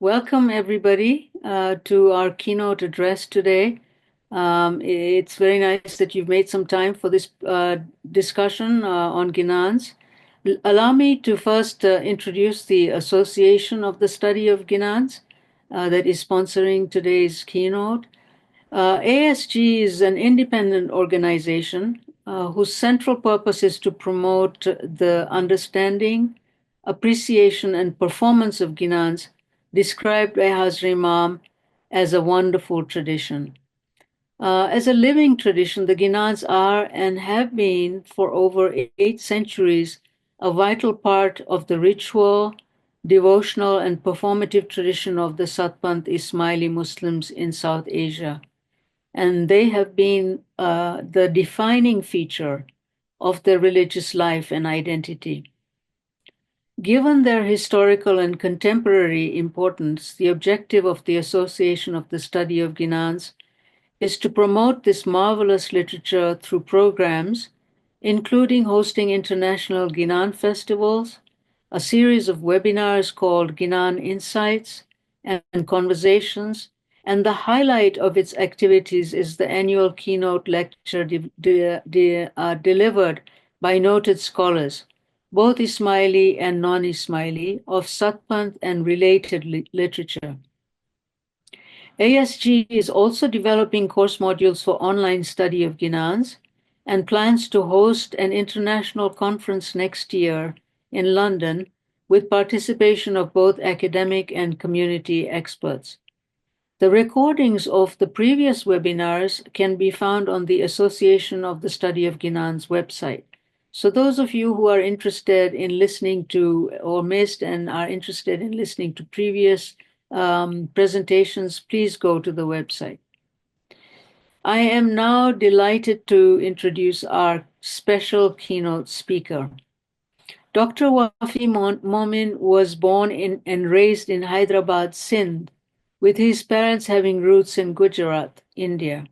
Welcome, everybody, to our keynote address today. It's very nice that you've made some time for this discussion on Ginans. Allow me to first introduce the Association of the Study of Ginans that is sponsoring today's keynote. ASG is an independent organization whose central purpose is to promote the understanding, appreciation, and performance of Ginans, described by Hazrat Imam as a wonderful tradition. As a living tradition, the Ginans are and have been for over 8 centuries a vital part of the ritual, devotional, and performative tradition of the Satpant Ismaili Muslims in South Asia. And they have been the defining feature of their religious life and identity. Given their historical and contemporary importance, the objective of the Association of the Study of Ginans is to promote this marvelous literature through programs, including hosting international Ginan festivals, a series of webinars called Ginan Insights and Conversations, and the highlight of its activities is the annual keynote lecture delivered by noted scholars, both Ismaili and non-Ismaili, of Satpant and related literature. ASG is also developing course modules for online study of Ginans and plans to host an international conference next year in London with participation of both academic and community experts. The recordings of the previous webinars can be found on the Association of the Study of Ginans website. So those of you who are interested in listening to or missed and are interested in listening to previous presentations, please go to the website. I am now delighted to introduce our special keynote speaker. Dr. Wafi Momin was born and raised in Hyderabad, Sindh, with his parents having roots in Gujarat, India.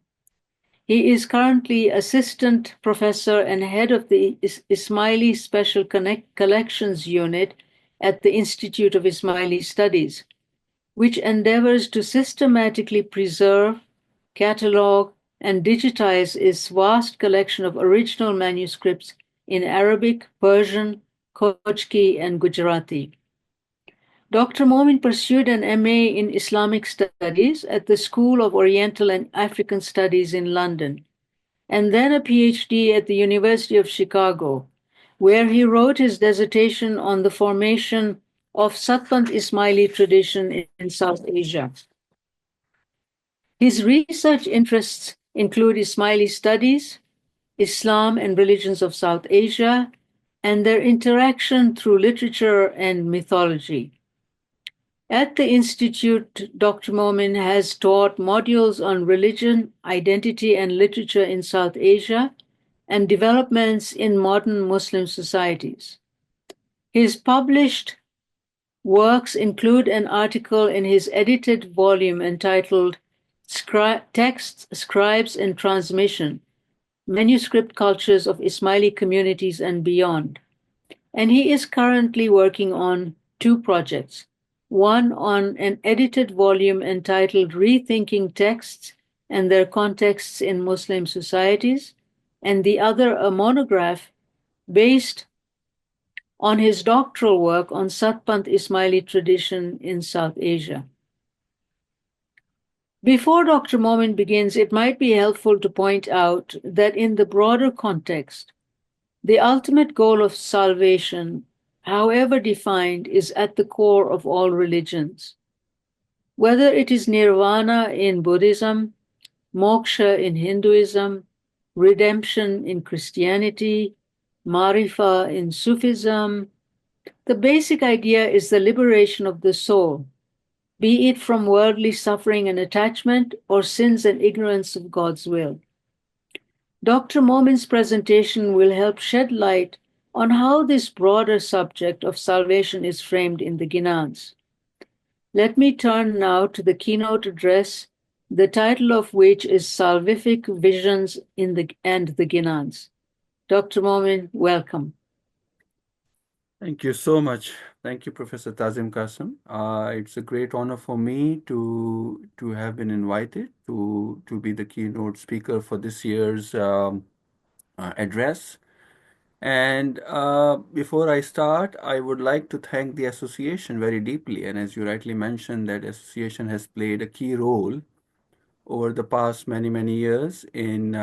He is currently assistant professor and head of the Ismaili Special Collections Unit at the Institute of Ismaili Studies, which endeavors to systematically preserve, catalog, and digitize its vast collection of original manuscripts in Arabic, Persian, Kochki, and Gujarati. Dr. Momin pursued an MA in Islamic Studies at the School of Oriental and African Studies in London, and then a PhD at the University of Chicago, where he wrote his dissertation on the formation of Satpant Ismaili tradition in South Asia. His research interests include Ismaili studies, Islam and religions of South Asia, and their interaction through literature and mythology. At the Institute, Dr. Momin has taught modules on religion, identity, and literature in South Asia and developments in modern Muslim societies. His published works include an article in his edited volume entitled Texts, Scribes, and Transmission, Manuscript Cultures of Ismaili Communities and Beyond. And he is currently working on 2 projects. One on an edited volume entitled Rethinking Texts and Their Contexts in Muslim Societies, and the other a monograph based on his doctoral work on Satpant Ismaili tradition in South Asia. Before Dr. Momin begins, it might be helpful to point out that in the broader context, the ultimate goal of salvation, however defined, is at the core of all religions. Whether it is nirvana in Buddhism, moksha in Hinduism, redemption in Christianity, marifa in Sufism, the basic idea is the liberation of the soul, be it from worldly suffering and attachment or sins and ignorance of God's will. Dr. Momin's presentation will help shed light on how this broader subject of salvation is framed in the Ginans. Let me turn now to the keynote address, the title of which is Salvific Visions and the Ginans. Dr. Momin, welcome. Thank you so much. Thank you, Professor Tazim Qasim. It's a great honor for me to have been invited to be the keynote speaker for this year's address. And before I start, I would like to thank the association very deeply. And as you rightly mentioned, that association has played a key role over the past many years in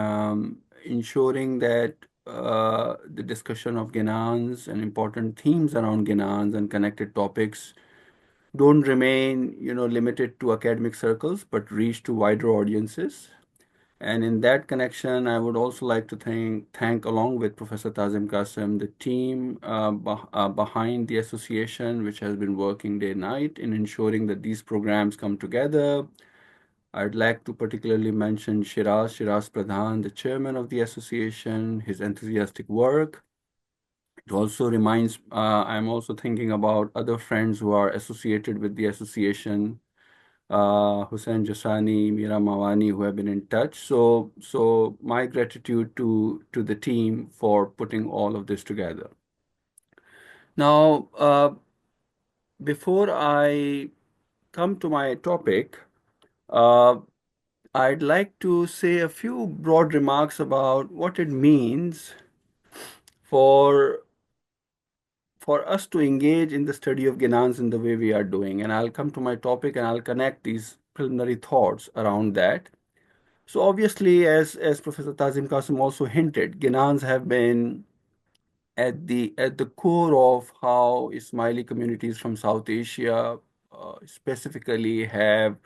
ensuring that the discussion of Ginans and important themes around Ginans and connected topics don't remain, limited to academic circles, but reach to wider audiences. And in that connection, I would also like to thank along with Professor Tazim Qasim, the team behind the association, which has been working day and night in ensuring that these programs come together. I'd like to particularly mention Shiraz Pradhan, the chairman of the association, his enthusiastic work. It also reminds, I'm also thinking about other friends who are associated with the association, Hussein Jasani, Mira Mawani, who have been in touch. So my gratitude to the team for putting all of this together. Now, before I come to my topic, uh, I'd like to say a few broad remarks about what it means for for us to engage in the study of Ginans in the way we are doing. And I'll come to my topic and I'll connect these preliminary thoughts around that. So obviously, as Professor Tazim Qasim also hinted, Ginans have been at the core of how Ismaili communities from South Asia specifically have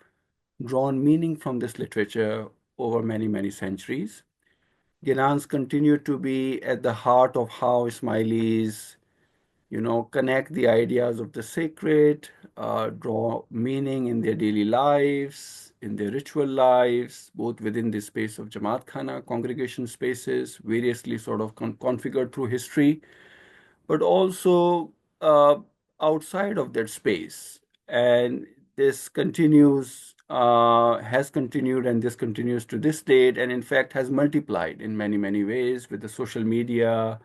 drawn meaning from this literature over many centuries. Ginans continue to be at the heart of how Ismailis, connect the ideas of the sacred, draw meaning in their daily lives, in their ritual lives, both within the space of Jamaat Khana, congregation spaces, variously sort of configured through history, but also uh, outside of that space. And this has continued, and this continues to this date, and in fact has multiplied in many ways with the social media.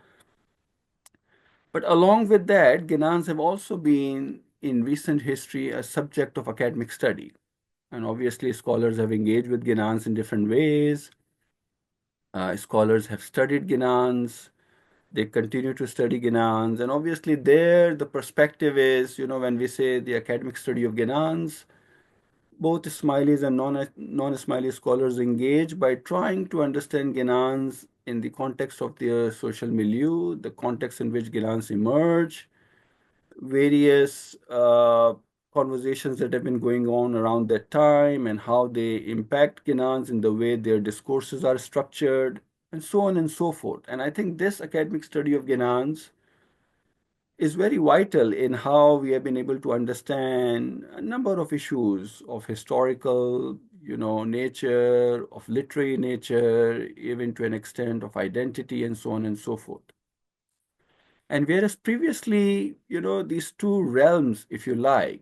But along with that, Ginans have also been in recent history a subject of academic study. And obviously, scholars have engaged with Ginans in different ways. Scholars have studied Ginans. They continue to study Ginans. And obviously, there the perspective is, when we say the academic study of Ginans, both Ismailis and non-Ismaili scholars engage by trying to understand Ginans in the context of their social milieu, the context in which Ginans emerge, various conversations that have been going on around that time and how they impact Ginans in the way their discourses are structured, and so on and so forth. And I think this academic study of Ginans is very vital in how we have been able to understand a number of issues of historical, nature, of literary nature, even to an extent of identity, and so on and so forth. And whereas previously, these two realms, if you like,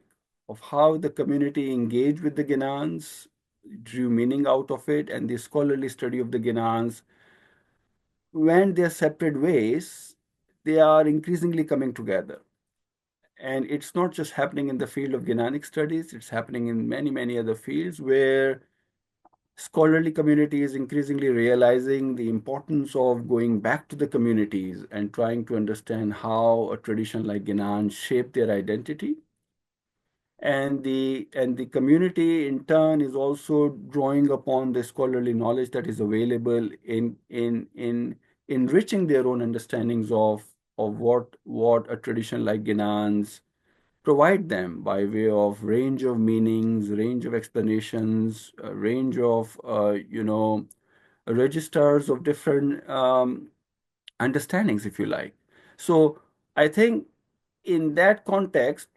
of how the community engaged with the Ginans, drew meaning out of it, and the scholarly study of the Ginans went their separate ways, they are increasingly coming together. And it's not just happening in the field of Ginanic studies, it's happening in many other fields where scholarly community is increasingly realizing the importance of going back to the communities and trying to understand how a tradition like Ginan shaped their identity. And the community in turn is also drawing upon the scholarly knowledge that is available in enriching their own understandings of what a tradition like Ginan's provide them by way of range of meanings, range of explanations, a range of registers of different understandings, if you like. So I think in that context,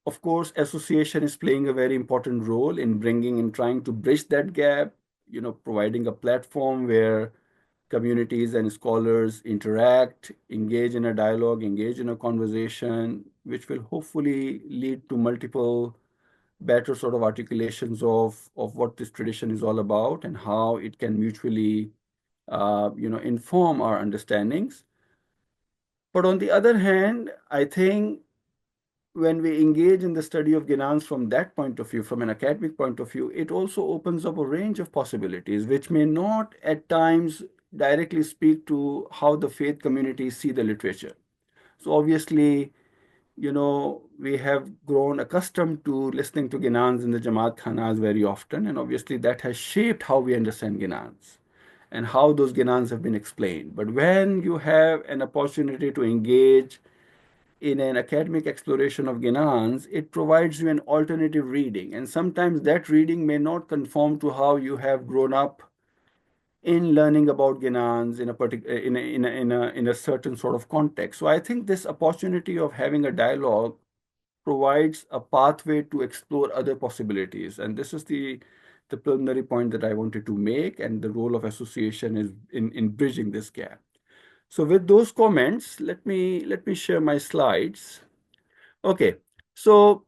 of course, association is playing a very important role in bringing in trying to bridge that gap, providing a platform where communities and scholars interact, engage in a dialogue, engage in a conversation, which will hopefully lead to multiple better sort of articulations of what this tradition is all about and how it can mutually, inform our understandings. But on the other hand, I think when we engage in the study of Ginans from that point of view, from an academic point of view, it also opens up a range of possibilities, which may not at times directly speak to how the faith communities see the literature. So obviously, we have grown accustomed to listening to Ginans in the Jamaat Khanas very often, and obviously that has shaped how we understand Ginans and how those Ginans have been explained. But when you have an opportunity to engage in an academic exploration of Ginans, it provides you an alternative reading, and sometimes that reading may not conform to how you have grown up in learning about Ginans in a particular in a certain sort of context. So I think this opportunity of having a dialogue provides a pathway to explore other possibilities, and this is the preliminary point that I wanted to make, and the role of association is in bridging this gap. So with those comments, let me share my slides. Okay, so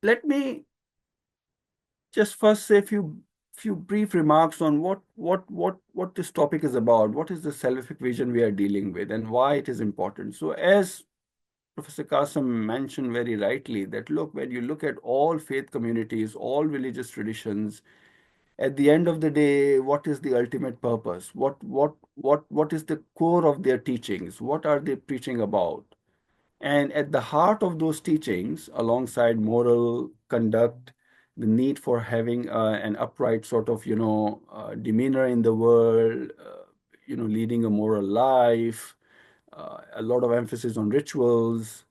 let me just first say a few brief remarks on what this topic is about. What is the salvific vision we are dealing with, and why it is important? So as Professor Qasim mentioned very rightly, that look, when you look at all faith communities, all religious traditions, at the end of the day, what is the ultimate purpose? What is the core of their teachings? What are they preaching about? And at the heart of those teachings, alongside moral conduct, the need for having an upright sort of, demeanor in the world, leading a moral life, a lot of emphasis on rituals,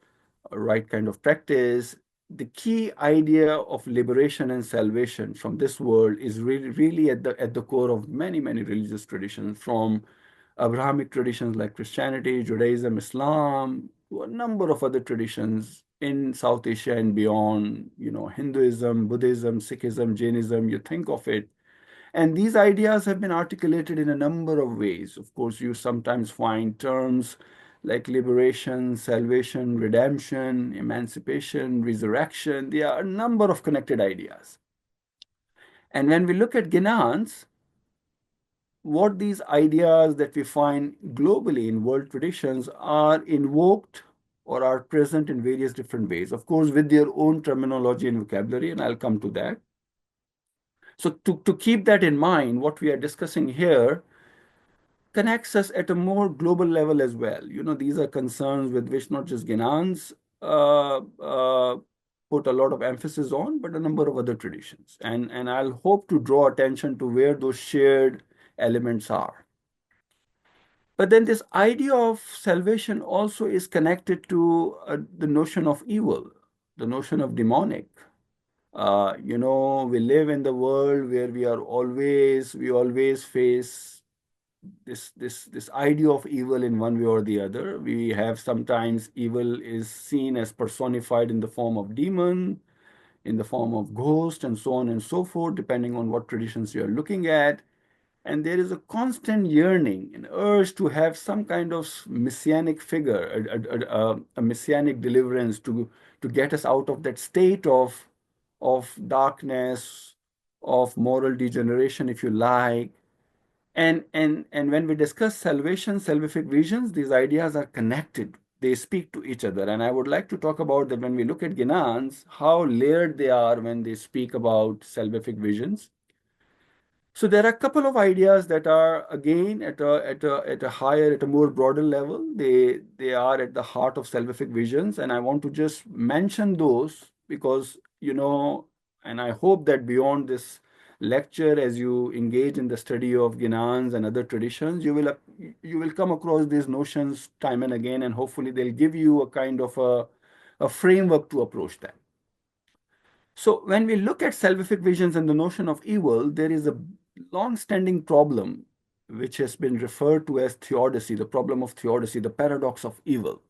a right kind of practice. The key idea of liberation and salvation from this world is really at the core of many religious traditions, from Abrahamic traditions like Christianity, Judaism, Islam, to a number of other traditions in South Asia and beyond, Hinduism, Buddhism, Sikhism, Jainism, you think of it. And these ideas have been articulated in a number of ways. Of course, you sometimes find terms like liberation, salvation, redemption, emancipation, resurrection. There are a number of connected ideas. And when we look at Ginans, what these ideas that we find globally in world traditions are invoked or are present in various different ways, of course, with their own terminology and vocabulary, and I'll come to that. So, to keep that in mind, what we are discussing here connects us at a more global level as well. These are concerns with which not just Ginans uh, uh, put a lot of emphasis on, but a number of other traditions. And I'll hope to draw attention to where those shared elements are. But then this idea of salvation also is connected to the notion of evil, the notion of demonic. We live in the world where we always face this idea of evil in one way or the other. We have sometimes evil is seen as personified in the form of demon, in the form of ghost, and so on and so forth, depending on what traditions you are looking at. And there is a constant yearning, an urge to have some kind of messianic figure, a messianic deliverance to get us out of that state of darkness, of moral degeneration, if you like. And when we discuss salvation, salvific visions, these ideas are connected. They speak to each other. And I would like to talk about that when we look at Ginans, how layered they are when they speak about salvific visions. So there are a couple of ideas that are again at a more broader level. They are at the heart of salvific visions, and I want to just mention those because and I hope that beyond this lecture, as you engage in the study of Ginans and other traditions, you will come across these notions time and again, and hopefully they'll give you a kind of a framework to approach them. So when we look at salvific visions and the notion of evil, there is a long-standing problem which has been referred to as theodicy, the problem of theodicy, the paradox of evil,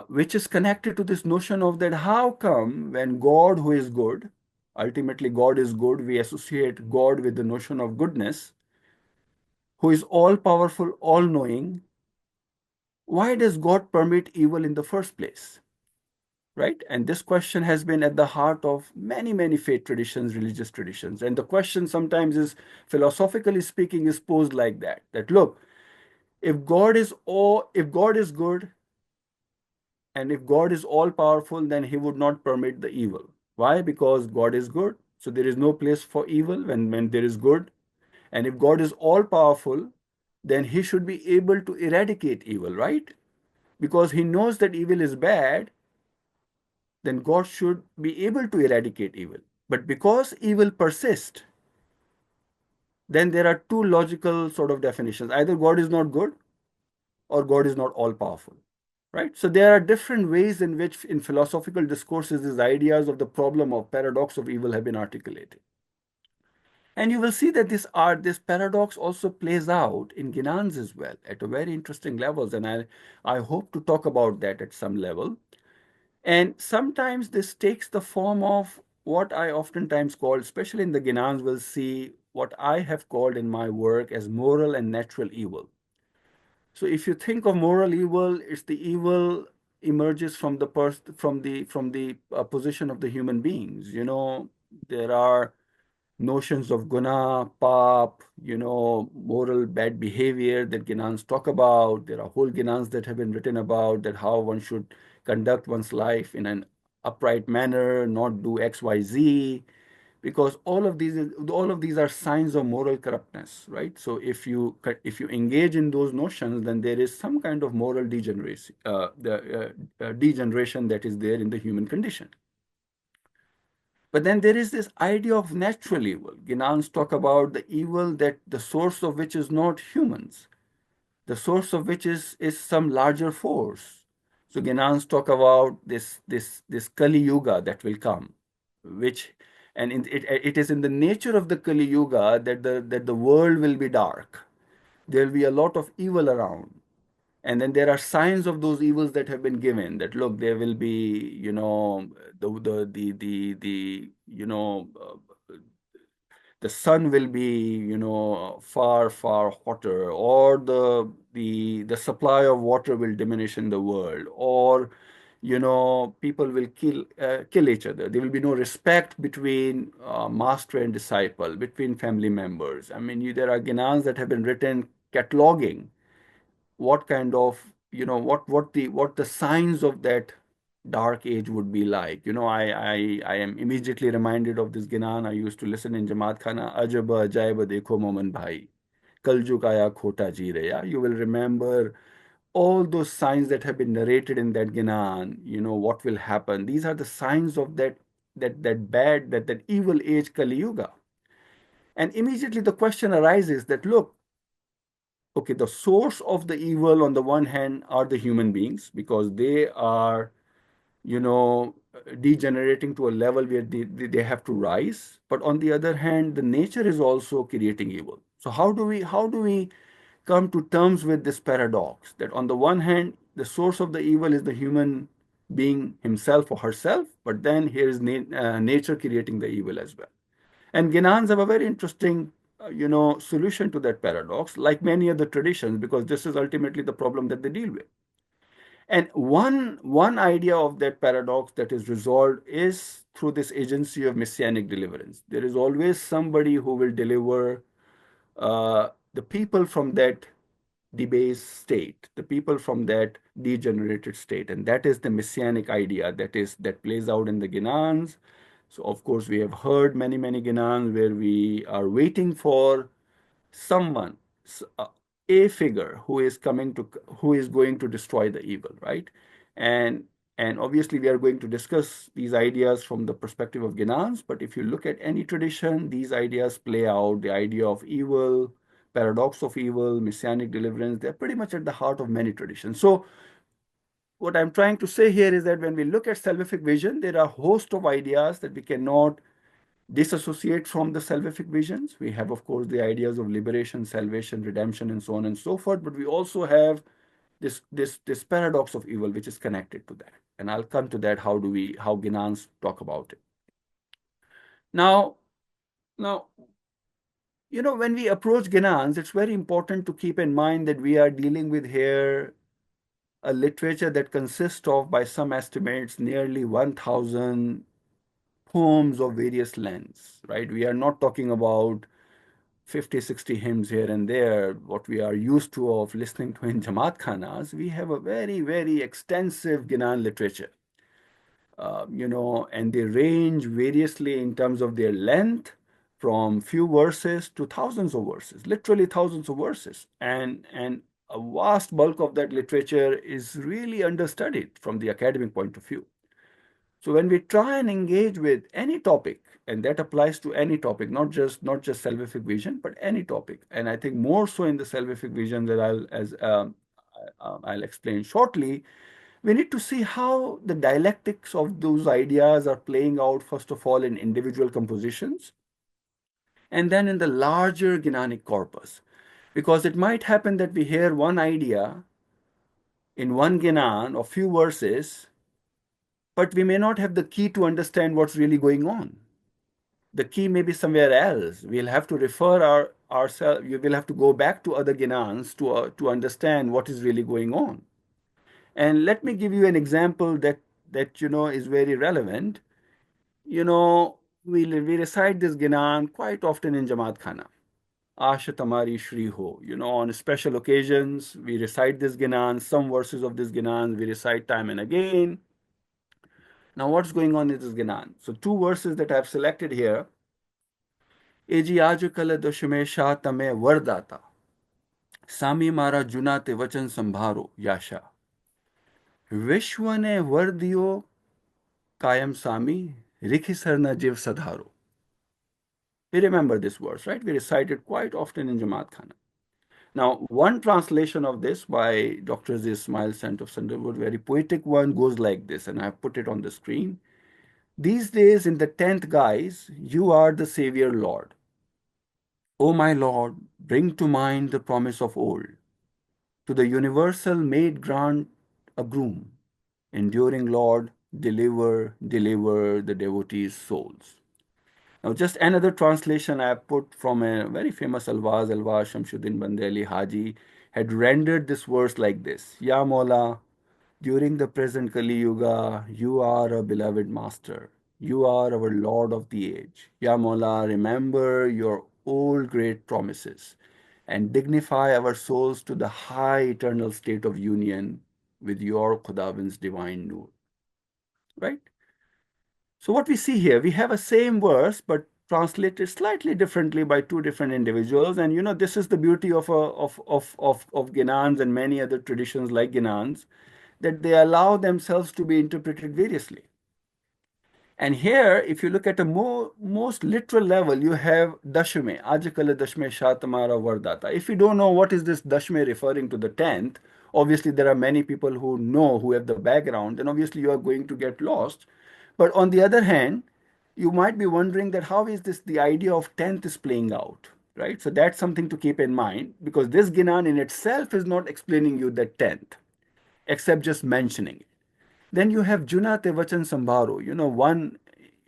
which is connected to this notion of that how come when God, who is good, ultimately God is good, we associate God with the notion of goodness, who is all-powerful, all-knowing, why does God permit evil in the first place? Right? And this question has been at the heart of many faith traditions, religious traditions. And the question sometimes is, philosophically speaking, is posed like that look, If God is good, and if God is all powerful, then he would not permit the evil. Why? Because God is good. So there is no place for evil when there is good. And if God is all powerful, then he should be able to eradicate evil, right? Because he knows that evil is bad, then God should be able to eradicate evil. But because evil persists, then there are two logical sort of definitions. Either God is not good or God is not all powerful, right? So there are different ways in which, in philosophical discourses, these ideas of the problem of paradox of evil have been articulated. And you will see that this paradox also plays out in Ginans as well at a very interesting levels. And I hope to talk about that at some level. And sometimes this takes the form of what I oftentimes call, especially in the Ginans, will see what I have called in my work as moral and natural evil. So if you think of moral evil, it's the evil emerges from the position of the human beings. There are notions of guna, pap, moral bad behavior that Ginans talk about. There are whole Ginans that have been written about that how one should conduct one's life in an upright manner, not do X, Y, Z, because all of these are signs of moral corruptness, right? So if you engage in those notions, then there is some kind of moral degeneration, degeneration that is there in the human condition. But then there is this idea of natural evil. Ginans talk about the evil that the source of which is not humans, the source of which is some larger force. So Ginans talk about this Kali Yuga that will come, which and it is in the nature of the Kali Yuga that the world will be dark. There will be a lot of evil around, and then there are signs of those evils that have been given. That look, there will be the the sun will be far far hotter, or the supply of water will diminish in the world, or people will kill each other. There will be no respect between master and disciple, between family members. I mean, there are Ginans that have been written cataloging what kind of what the signs of that dark age would be like. I am immediately reminded of this Ginan I used to listen in Jamaat Khana, Ajaba Ajaiba Dekho Momin Bhai, Kaljug Aya Khota Ji Reya. You will remember all those signs that have been narrated in that Ginan. What will happen. These are the signs of that evil age Kali Yuga. And immediately the question arises that look, okay, the source of the evil on the one hand are the human beings, because they are, degenerating to a level where they have to rise. But on the other hand, the nature is also creating evil. So how do we come to terms with this paradox that on the one hand, the source of the evil is the human being himself or herself, but then here is nature creating the evil as well. And Ginans have a very interesting, solution to that paradox, like many other traditions, because this is ultimately the problem that they deal with. And one idea of that paradox that is resolved is through this agency of messianic deliverance. There is always somebody who will deliver the people from that debased state, the people from that degenerated state, and that is the messianic idea that plays out in the Ginans. So of course we have heard many Ginans where we are waiting for someone, a figure who is going to destroy the evil, right? And and obviously we are going to discuss these ideas from the perspective of Ginans, but if you look at any tradition, these ideas play out. The idea of evil, paradox of evil, messianic deliverance, they're pretty much at the heart of many traditions. So what I'm trying to say here is that when we look at salvific vision, there are a host of ideas that we cannot disassociate from the salvific visions. We have, of course, the ideas of liberation, salvation, redemption, and so on and so forth. But we also have this paradox of evil, which is connected to that. And I'll come to that. How Ginans talk about it. Now, now, when we approach Ginans, it's very important to keep in mind that we are dealing with here a literature that consists of, by some estimates, nearly 1,000 poems of various lengths, right? We are not talking about 50, 60 hymns here and there, what we are used to of listening to in Jamaat Khanas, we have a very, very extensive Ginan literature. And they range variously in terms of their length, from few verses to thousands of verses, literally thousands of verses. And a vast bulk of that literature is really understudied from the academic point of view. So when we try and engage with any topic, and that applies to any topic, not just salvific vision, but any topic, and I think more so in the salvific vision that I'll explain shortly, we need to see how the dialectics of those ideas are playing out, first of all, in individual compositions, and then in the larger Gnanic corpus. Because it might happen that we hear one idea in one Gnan or few verses, but we may not have the key to understand what's really going on. The key may be somewhere else. We'll have to refer ourselves, we will have to go back to other Gnans to understand what is really going on. And let me give you an example that is very relevant. You know, we recite this Ginan quite often in Jamaat Khana. Asha Tamari Shri Ho. On special occasions, we recite this Ginan. Some verses of this Ginan we recite time and again. Now, what's going on in this Ginan? So, two verses that I've selected here. Eji Aj Kala Dashme Shah Tame Vardata. Sami Mara Junate Vachan Sambharo Yasha. Vishwane Vardiyo Kayam Sami Rikhisarna Jiv Sadharo. We remember this verse, right? We recite it quite often in Jamaat Khana. Now, one translation of this by Dr. Ismail Sant of Sunderwood, very poetic one, goes like this, and I've put it on the screen. These days, in the 10th guise, you are the Savior Lord. O my Lord, bring to mind the promise of old. To the universal maid grant a groom. Enduring Lord, deliver the devotees' souls. Now, just another translation I put from a very famous Alvaz Shamsuddin Bandeli Haji had rendered this verse like this: Ya Mola, during the present Kali Yuga, you are a beloved master. You are our Lord of the age. Ya Mola, remember your old great promises and dignify our souls to the high eternal state of union with your Khudawin's divine nur. Right? So what we see here, we have a same verse, but translated slightly differently by two different individuals. And this is the beauty of Ginans and many other traditions like Ginans, that they allow themselves to be interpreted variously. And here, if you look at a most literal level, you have Dashme, Ajakala Dashme Shatamara Vardata. If you don't know what is this Dashme referring to, the 10th, obviously there are many people who know, who have the background, and obviously you are going to get lost. But on the other hand, you might be wondering that how is this the idea of 10th is playing out, right? So that's something to keep in mind, because this Ginan in itself is not explaining you the 10th, except just mentioning it. Then you have Juna Te Vachan Sambharo. One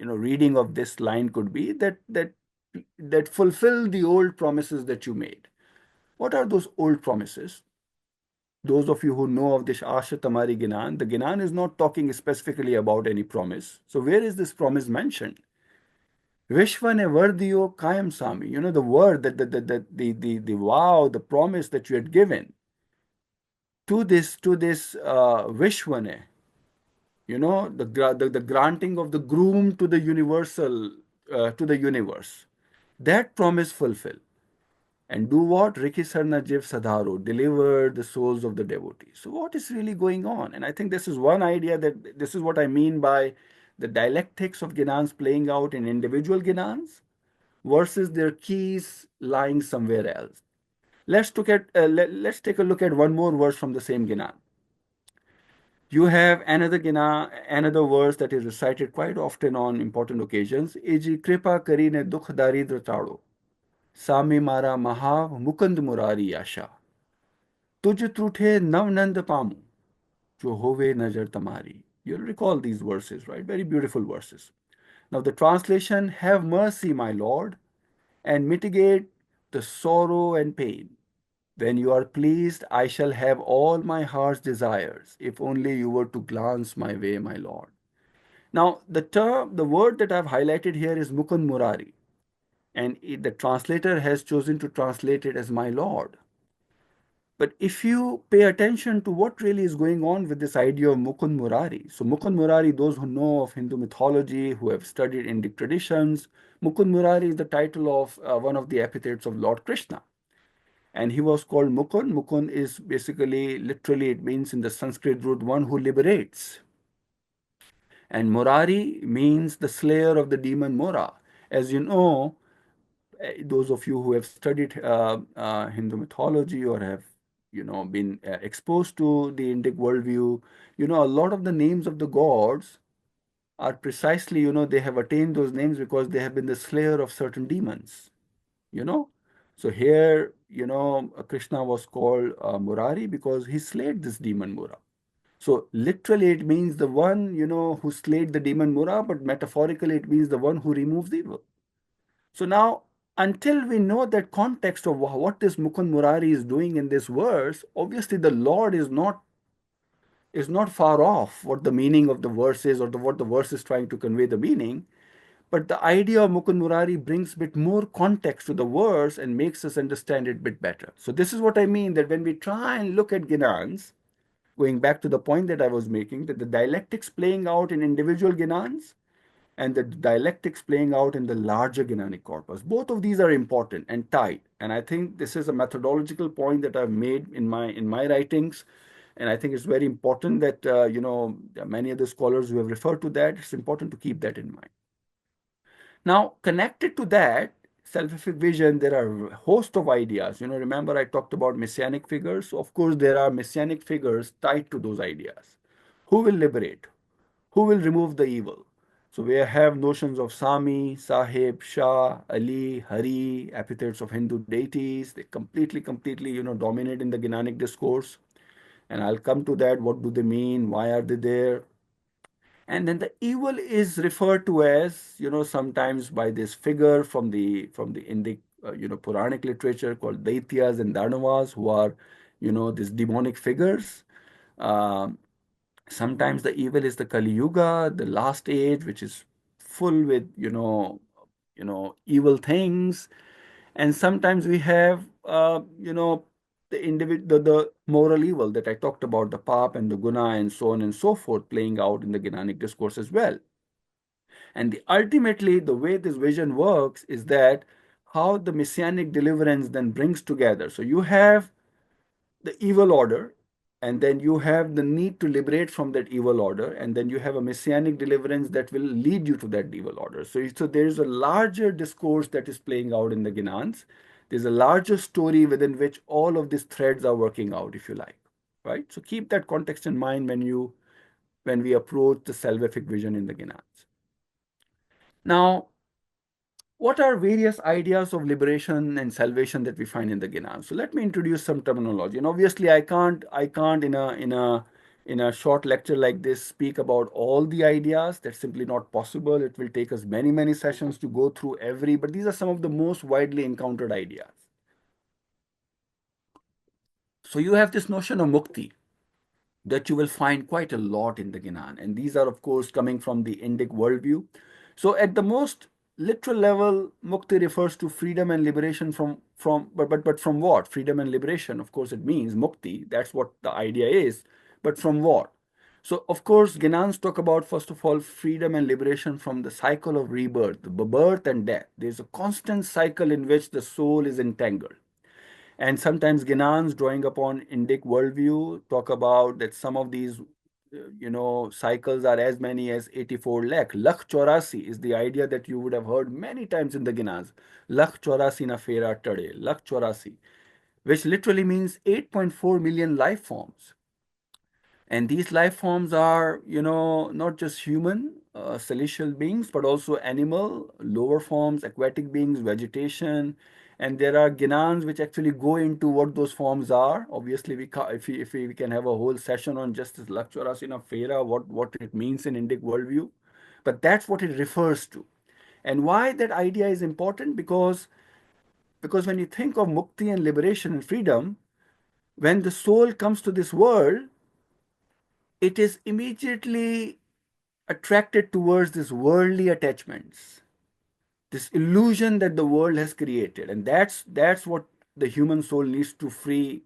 reading of this line could be that fulfill the old promises that you made. What are those old promises? Those of you who know of this Asha Tamari Ginan, the Ginan is not talking specifically about any promise. So where is this promise mentioned? Vishwane Vardiyo Kayam Sami. The word, the vow, the promise that you had given to this Vishwane, the granting of the groom to the universal, to the universe. That promise fulfill. And do what? Riki Sarna Jiv Sadharo, deliver the souls of the devotees. So what is really going on? And I think this is one idea, that this is what I mean by the dialectics of Ginans playing out in individual Ginans versus their keys lying somewhere else. Let's take a look at one more verse from the same Ginan. You have another Gina, another verse that is recited quite often on important occasions. Eji kripa karine dukh daridra chado. Sami mara mahav mukund murari yasha. Tuj truthe navnand pamu. Jo hove najar tamari. You'll recall these verses, right? Very beautiful verses. Now the translation, have mercy, my Lord, and mitigate the sorrow and pain. When you are pleased, I shall have all my heart's desires, if only you were to glance my way, my Lord. Now, the word that I've highlighted here is Mukund Murari. and the translator has chosen to translate it as my Lord. But if you pay attention to what really is going on with this idea of Mukund Murari, so Mukund Murari, those who know of Hindu mythology, who have studied Indic traditions, Mukund Murari is the title of one of the epithets of Lord Krishna. And he was called Mukund. Mukund is basically, literally, it means in the Sanskrit root, one who liberates. And Murari means the slayer of the demon Mura. As you know, those of you who have studied Hindu mythology or have been exposed to the Indic worldview, a lot of the names of the gods are precisely, they have attained those names because they have been the slayer of certain demons. you know so here, Krishna was called Murari because he slayed this demon Mura. So literally it means the one, who slayed the demon Mura, but metaphorically it means the one who removes evil. So now, until we know that context of what this Mukund Murari is doing in this verse, obviously the Lord is not far off what the meaning of the verse is, or what the verse is trying to convey the meaning. But the idea of Mukund Murari brings a bit more context to the verse and makes us understand it a bit better. So this is what I mean, that when we try and look at Ginans, going back to the point that I was making, that the dialectics playing out in individual Ginans and the dialectics playing out in the larger Gnanic corpus. Both of these are important and tied. And I think this is a methodological point that I've made in my writings. And I think it's very important that many of the scholars who have referred to that, it's important to keep that in mind. Now, connected to that salvific vision, there are a host of ideas. Remember I talked about messianic figures. So of course, there are messianic figures tied to those ideas. Who will liberate? Who will remove the evil? So we have notions of Sami, Sahib, Shah, Ali, Hari, epithets of Hindu deities. They completely, dominate in the Gnanic discourse. And I'll come to that. What do they mean? Why are they there? And then the evil is referred to as, sometimes by this figure from the Indic, Puranic literature called Daityas and Danavas, who are, these demonic figures. Um, Sometimes the evil is the Kali Yuga, the last age, which is full with evil things. And sometimes we have the moral evil that I talked about, the pap and the guna and so on and so forth, playing out in the Gnanic discourse as well. And ultimately, the way this vision works is that how the messianic deliverance then brings together. So you have the evil order, and then you have the need to liberate from that evil order, and then you have a messianic deliverance that will lead you to that evil order. So there is a larger discourse that is playing out in the Ginans. There's a larger story within which all of these threads are working out, if you like, right? So keep that context in mind when we approach the salvific vision in the Ginans. Now, what are various ideas of liberation and salvation that we find in the Ginan? So let me introduce some terminology. And obviously, I can't in a short lecture like this speak about all the ideas. That's simply not possible. It will take us many sessions to go through every. But these are some of the most widely encountered ideas. So you have this notion of mukti, that you will find quite a lot in the Ginan. And these are, of course, coming from the Indic worldview. So at the most literal level, mukti refers to freedom and liberation but from what? Freedom and liberation, of course, it means mukti. That's what the idea is. But from what? So, of course, Ginans talk about, first of all, freedom and liberation from the cycle of rebirth, the birth and death. There's a constant cycle in which the soul is entangled. And sometimes Ginans, drawing upon Indic worldview, talk about that some of these, cycles are as many as 84 lakh. Lakh Chaurasi is the idea that you would have heard many times in the Ginans. Lakh Chaurasi na fera tade, Lakh Chaurasi, which literally means 8.4 million life forms. And these life forms are, not just human, celestial beings, but also animal, lower forms, aquatic beings, vegetation. And there are ginans which actually go into what those forms are. Obviously, if we can have a whole session on just this Lakshwarasina Fera, what it means in Indic worldview. But that's what it refers to. And why that idea is important? Because when you think of mukti and liberation and freedom, when the soul comes to this world, it is immediately attracted towards these worldly attachments. this illusion that the world has created, and that's what the human soul needs to free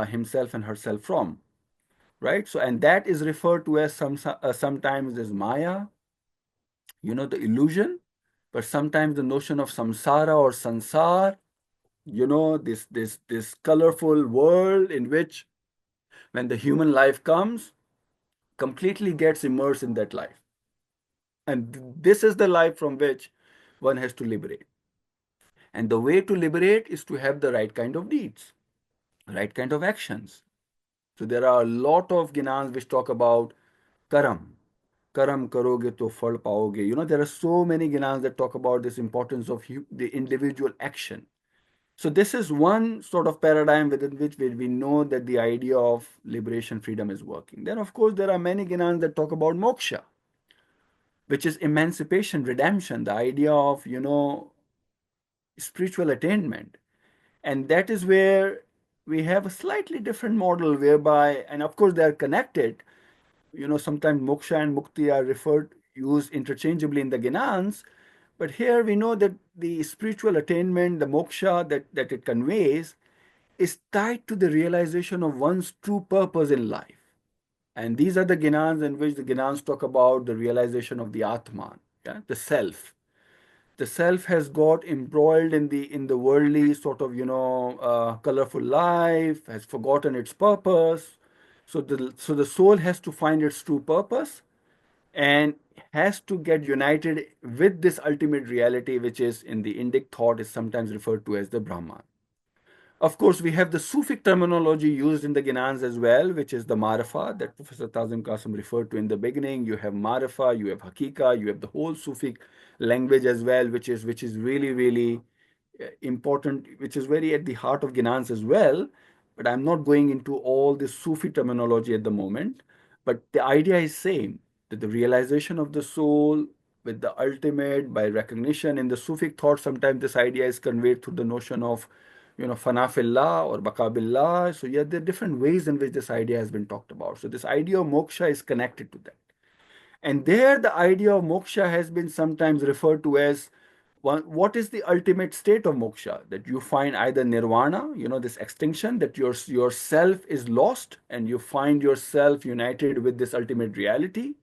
himself and herself from, right? So, and that is referred to as sometimes as Maya, the illusion, but sometimes the notion of samsara or sansar, this colorful world in which, when the human life comes, completely gets immersed in that life. And this is the life from which one has to liberate. And the way to liberate is to have the right kind of deeds, right kind of actions. So there are a lot of ginans which talk about karam. Karam karoge to phal paoge. There are so many ginans that talk about this importance of the individual action. So this is one sort of paradigm within which we know that the idea of liberation, freedom is working. Then, of course, there are many ginans that talk about moksha, which is emancipation, redemption, the idea of, spiritual attainment. And that is where we have a slightly different model whereby, and of course, they are connected. Sometimes moksha and mukti are used interchangeably in the Ginans, but here we know that the spiritual attainment, the moksha that it conveys, is tied to the realization of one's true purpose in life. And these are the Ginans in which the Ginans talk about the realization of the Atman, yeah, the self. The self has got embroiled in the worldly sort of colorful life, has forgotten its purpose. So the soul has to find its true purpose and has to get united with this ultimate reality, which is in the Indic thought is sometimes referred to as the Brahman. Of course, we have the Sufic terminology used in the Ginans as well, which is the Marifa that Professor Tazim Qasim referred to in the beginning. You have Marifa, you have Hakika, you have the whole Sufic language as well, which is really, really important, which is very at the heart of Ginans as well. But I'm not going into all this Sufi terminology at the moment. But the idea is same, that the realization of the soul with the ultimate by recognition. In the Sufic thought, sometimes this idea is conveyed through the notion of fanafillah or bakabillah. So yeah, there are different ways in which this idea has been talked about. So this idea of moksha is connected to that. And there, the idea of moksha has been sometimes referred to as what is the ultimate state of moksha? That you find either nirvana, this extinction, that yourself is lost and you find yourself united with this ultimate reality.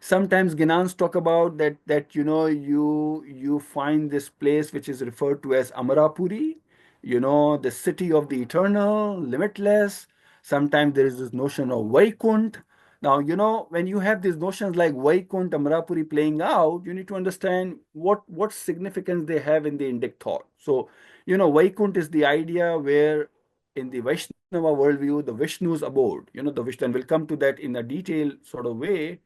Sometimes Ginans talk about that you find this place which is referred to as Amarapuri, the city of the eternal, limitless. Sometimes there is this notion of Vaikunt. Now, when you have these notions like Vaikunt, Amarapuri playing out, you need to understand what significance they have in the Indic thought. So, Vaikunt is the idea where in the Vaishnava worldview, the Vishnu's abode, the Vishnu, and we'll come to that in a detailed sort of way.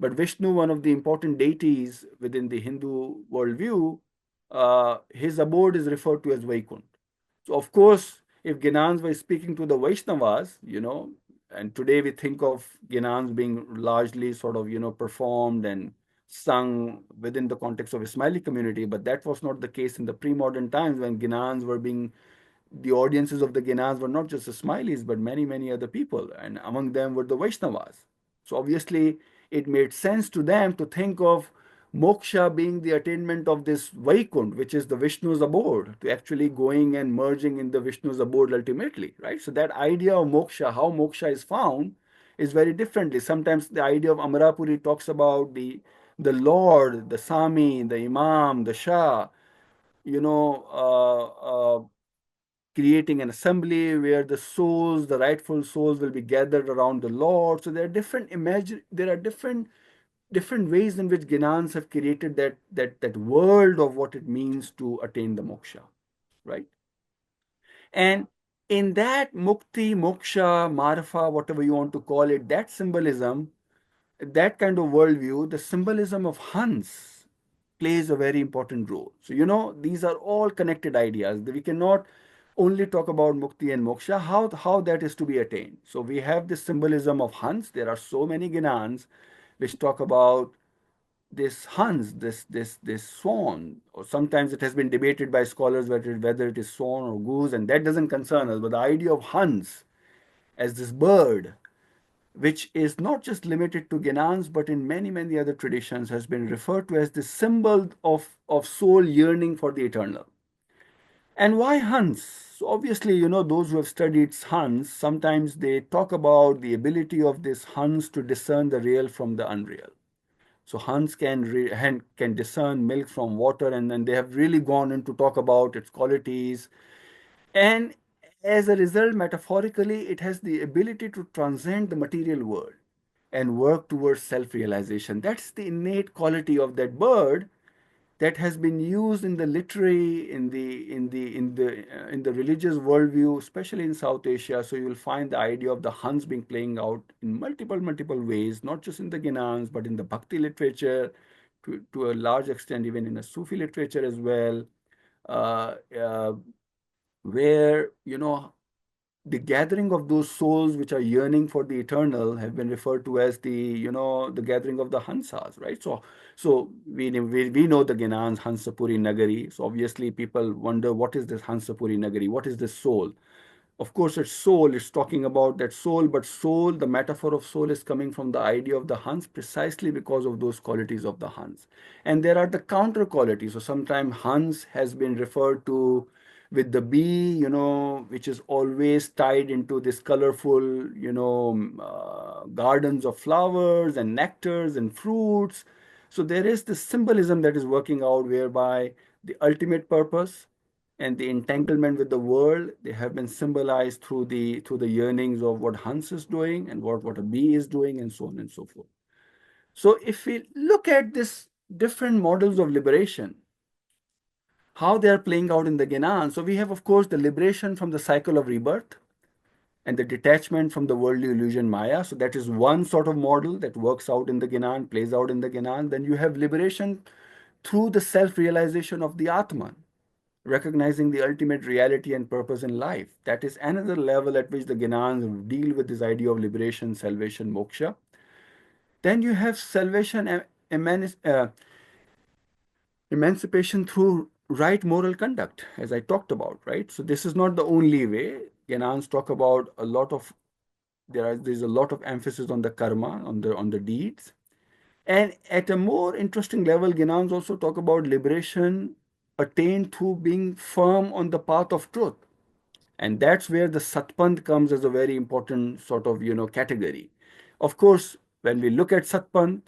But Vishnu, one of the important deities within the Hindu worldview, his abode is referred to as Vaikunt. So, of course, if Ginans were speaking to the Vaishnavas, and today we think of Ginans being largely sort of, performed and sung within the context of Ismaili community, but that was not the case in the pre-modern times when Ginans were being the audiences of the Ginans were not just the Smileys, but many, many other people, and among them were the Vaishnavas. So obviously, it made sense to them to think of moksha being the attainment of this Vaikund, which is the Vishnu's abode, to actually going and merging in the Vishnu's abode ultimately, right? So that idea of moksha, how moksha is found, is very differently. Sometimes the idea of Amarapuri talks about the Lord, the Sami, the Imam, the Shah, you know, creating an assembly where the souls, the rightful souls, will be gathered around the Lord. So there are different ways in which Ginans have created that world of what it means to attain the moksha, right? And in that mukti, moksha, marfa, whatever you want to call it, that symbolism, that kind of worldview, the symbolism of Hans plays a very important role. So, these are all connected ideas. We cannot only talk about mukti and moksha, how that is to be attained. So, we have this symbolism of Hans. There are so many Ginans which talk about this Hans, this swan, or sometimes it has been debated by scholars whether it is swan or goose, and that doesn't concern us. But the idea of Hans as this bird, which is not just limited to Ginans, but in many, many other traditions has been referred to as the symbol of soul yearning for the eternal. And why Hans? So obviously, those who have studied Hans, sometimes they talk about the ability of this Hans to discern the real from the unreal. So Hans can discern milk from water, and then they have really gone into talk about its qualities. And as a result, metaphorically, it has the ability to transcend the material world and work towards self-realization. That's the innate quality of that bird that has been used in the literary, in the religious worldview, especially in South Asia. So you will find the idea of the Hans being playing out in multiple ways, not just in the Ginans, but in the Bhakti literature, to a large extent, even in the Sufi literature as well, uh, uh, where the gathering of those souls which are yearning for the eternal have been referred to as the gathering of the Hansas, right? So we know the Ginans, Hansapuri Nagari. So obviously people wonder, what is this Hansapuri Nagari? What is this soul? Of course, it's soul. It's talking about that soul, but soul, the metaphor of soul is coming from the idea of the Hans precisely because of those qualities of the Hans. And there are the counter qualities. So sometimes Hans has been referred to with the bee, which is always tied into this colorful, gardens of flowers and nectars and fruits. So there is this symbolism that is working out whereby the ultimate purpose and the entanglement with the world, they have been symbolized through the yearnings of what Hans is doing and what a bee is doing, and so on and so forth. So if we look at this different models of liberation, how they are playing out in the Genan. So we have, of course, the liberation from the cycle of rebirth and the detachment from the worldly illusion Maya. So that is one sort of model that works out in the Genan, plays out in the Genan. Then you have liberation through the self-realization of the Atman, recognizing the ultimate reality and purpose in life. That is another level at which the Gnans deal with this idea of liberation, salvation, moksha. Then you have salvation, emancipation through right moral conduct, as I talked about, right? So this is not the only way. Gnans talk about a lot of there's a lot of emphasis on the karma, on the deeds. And at a more interesting level, Gnans also talk about liberation attained through being firm on the path of truth. And that's where the Satpant comes as a very important sort of category. Of course, when we look at Satpant,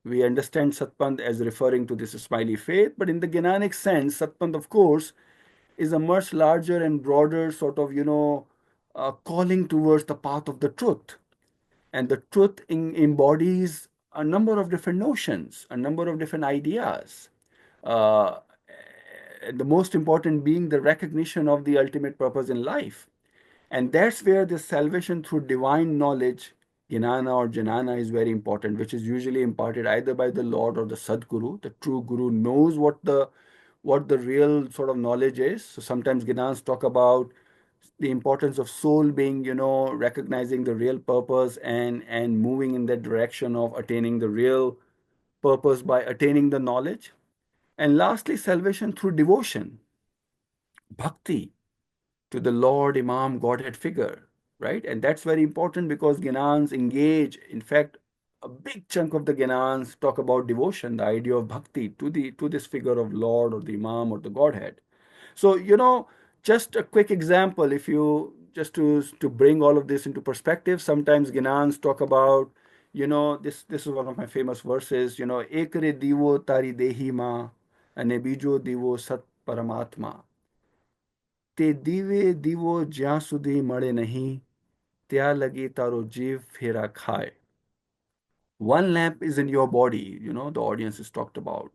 we understand Satpant as referring to this smiley faith, but in the Gnanic sense, Satpant, of course, is a much larger and broader sort of calling towards the path of the truth. And the truth embodies a number of different notions, a number of different ideas. uh, the most important being the recognition of the ultimate purpose in life. And that's where the salvation through divine knowledge, Gnana or Janana, is very important, which is usually imparted either by the Lord or the Sadguru. The true Guru knows what the real sort of knowledge is. So sometimes Gnans talk about the importance of soul being, recognizing the real purpose and moving in that direction of attaining the real purpose by attaining the knowledge. And lastly, salvation through devotion, bhakti, to the Lord, Imam, Godhead figure, right? And that's very important because Gnans engage. In fact, a big chunk of the Gnans talk about devotion, the idea of bhakti to this figure of Lord or the Imam or the Godhead. So just a quick example, if you just to bring all of this into perspective, sometimes Gnans talk about, this is one of my famous verses, ekre divo tari dehi ma, ane bijo divo sat paramatma. તે દીવે દીવો જ્યાં સુધી મળે નહીં ત્યાં લગી તારો જીવ ફેરા ખાય. One lamp is in your body, the audience is talked about,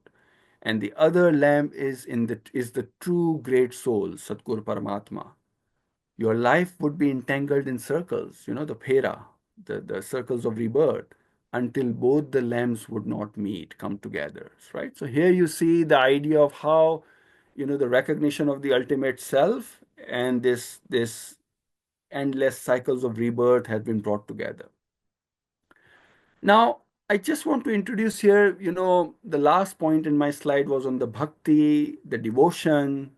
and the other lamp is the true great soul, Satgur Paramatma. Your life would be entangled in circles, the phera, the circles of rebirth, until both the lamps would not meet, come together, right? So here you see the idea of how, the recognition of the ultimate self and this endless cycles of rebirth has been brought together. Now, I just want to introduce here, the last point in my slide was on the bhakti, the devotion.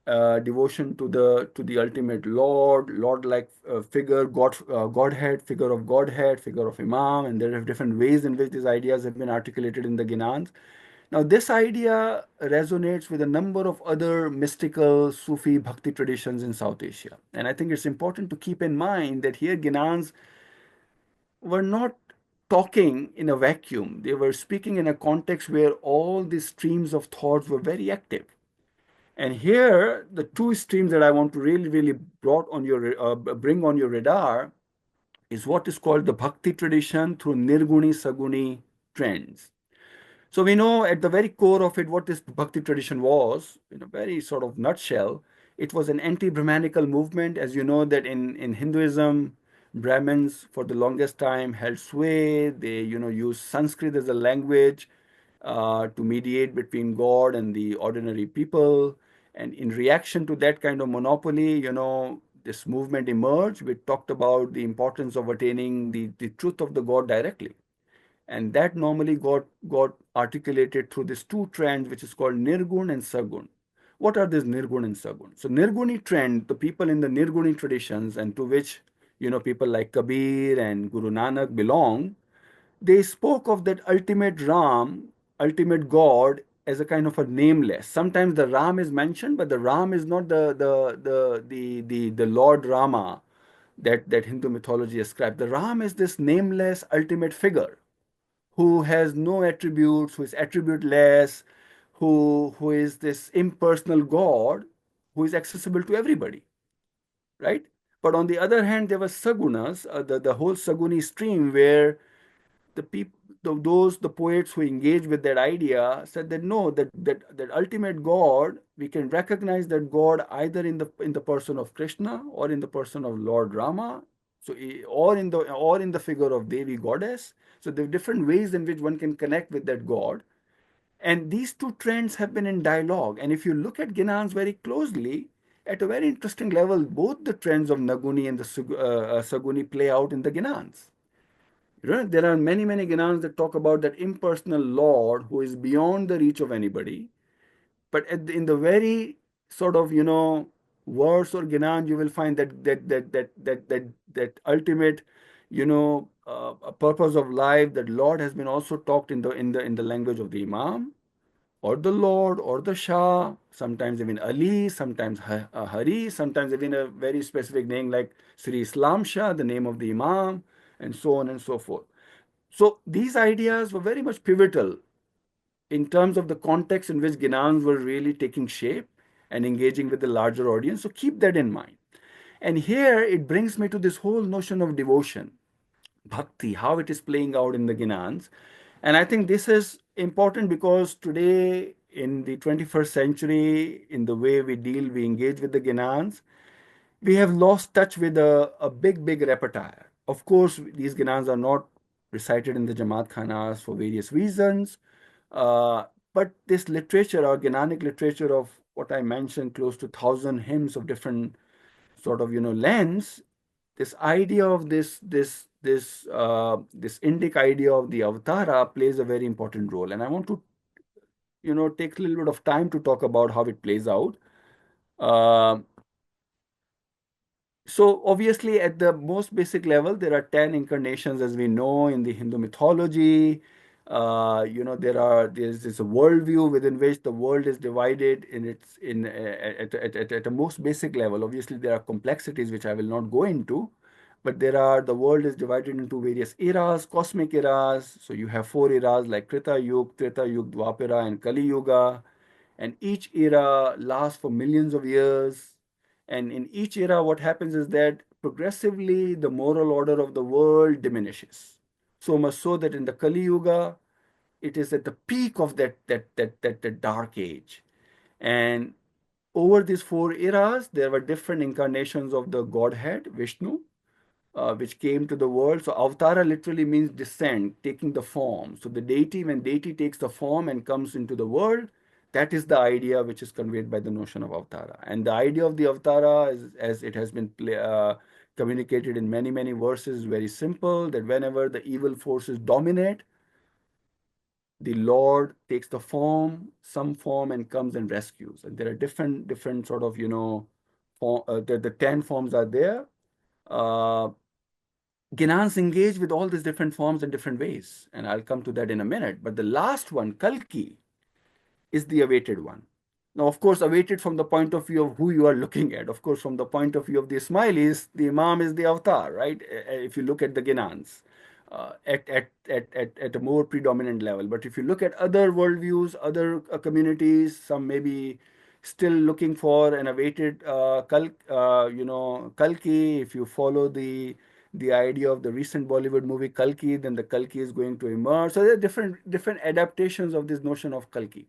devotion to the ultimate Lord like figure, Godhead, figure of Godhead, figure of Imam, and there are different ways in which these ideas have been articulated in the Ginans. Now, this idea resonates with a number of other mystical Sufi Bhakti traditions in South Asia, and I think it's important to keep in mind that here Ginans were not talking in a vacuum; they were speaking in a context where all these streams of thoughts were very active. And here, the two streams that I want to really bring on your radar is what is called the Bhakti tradition through Nirguni Saguni trends. So we know at the very core of it what this Bhakti tradition was, in a very sort of nutshell. It was an anti-Brahmanical movement. As you know, that in Hinduism, Brahmins for the longest time held sway. They, used Sanskrit as a language to mediate between God and the ordinary people. And in reaction to that kind of monopoly, this movement emerged. We talked about the importance of attaining the truth of the God directly. And that normally got articulated through these two trends, which is called Nirgun and Sagun. What are these Nirgun and Sagun? So Nirguni trend, the people in the Nirguni traditions, and to which people like Kabir and Guru Nanak belong, they spoke of that ultimate Ram, ultimate God, as a kind of a nameless. Sometimes the Ram is mentioned, but the Ram is not the Lord Rama that Hindu mythology ascribes. The Ram is this nameless ultimate figure who has no attributes, who is attributeless, who is this impersonal God who is accessible to everybody, right? But on the other hand, there were sagunas, the whole saguni stream where the people, the poets who engaged with that idea said that no, that ultimate God, we can recognize that God either in the person of Krishna or in the person of Lord Rama, so or in the figure of Devi goddess. So there are different ways in which one can connect with that God. And these two trends have been in dialogue. And if you look at Ginans very closely, at a very interesting level, both the trends of Naguni and the Saguni play out in the Ginans. There are many, many Ginans that talk about that impersonal Lord who is beyond the reach of anybody. But in the very sort of, verse or Ginan, you will find that ultimate, a purpose of life, that Lord has been also talked in the language of the Imam, or the Lord, or the Shah, sometimes even Ali, sometimes Hari, sometimes even a very specific name like Sri Islam Shah, the name of the Imam, and so on and so forth. So these ideas were very much pivotal in terms of the context in which Ginans were really taking shape and engaging with the larger audience. So keep that in mind. And here it brings me to this whole notion of devotion, bhakti, how it is playing out in the Ginans. And I think this is important because today, in the 21st century, in the way we engage with the Ginans, we have lost touch with a big repertoire. Of course, these Ginans are not recited in the Jamaat Khanas for various reasons. Uh, but this literature, or Ginanic literature of what I mentioned, close to 1,000 hymns of different sort of lengths, this idea of this Indic idea of the Avatara plays a very important role. And I want to take a little bit of time to talk about how it plays out. Uh, So obviously, at the most basic level, there are 10 incarnations, as we know in the Hindu mythology. There's this worldview within which the world is divided in its in at a most basic level. Obviously, there are complexities which I will not go into, but the world is divided into various eras, cosmic eras. So you have 4 eras like Krita Yuga, Treta Yuga, Dwapara, and Kali Yuga, and each era lasts for millions of years. And in each era, what happens is that progressively the moral order of the world diminishes. So much so that in the Kali Yuga, it is at the peak of that dark age. And over these 4 eras, there were different incarnations of the Godhead, Vishnu, which came to the world. So avatara literally means descent, taking the form. So the deity, when deity takes the form and comes into the world, that is the idea which is conveyed by the notion of avatara. And the idea of the avatara, as it has been communicated in many verses, is very simple: that whenever the evil forces dominate, the Lord takes the form, some form, and comes and rescues. And there are different sort of, the 10 forms are there. Uh, Ginans engage with all these different forms in different ways, and I'll come to that in a minute. But the last one, Kalki, is the awaited one. Now, of course, awaited from the point of view of who you are looking at. Of course, from the point of view of the Ismailis, the Imam is the avatar, right? If you look at the Ginans at a more predominant level. But if you look at other worldviews, other communities, some maybe still looking for an awaited Kalki. If you follow the idea of the recent Bollywood movie Kalki, then the Kalki is going to emerge. So there are different adaptations of this notion of Kalki.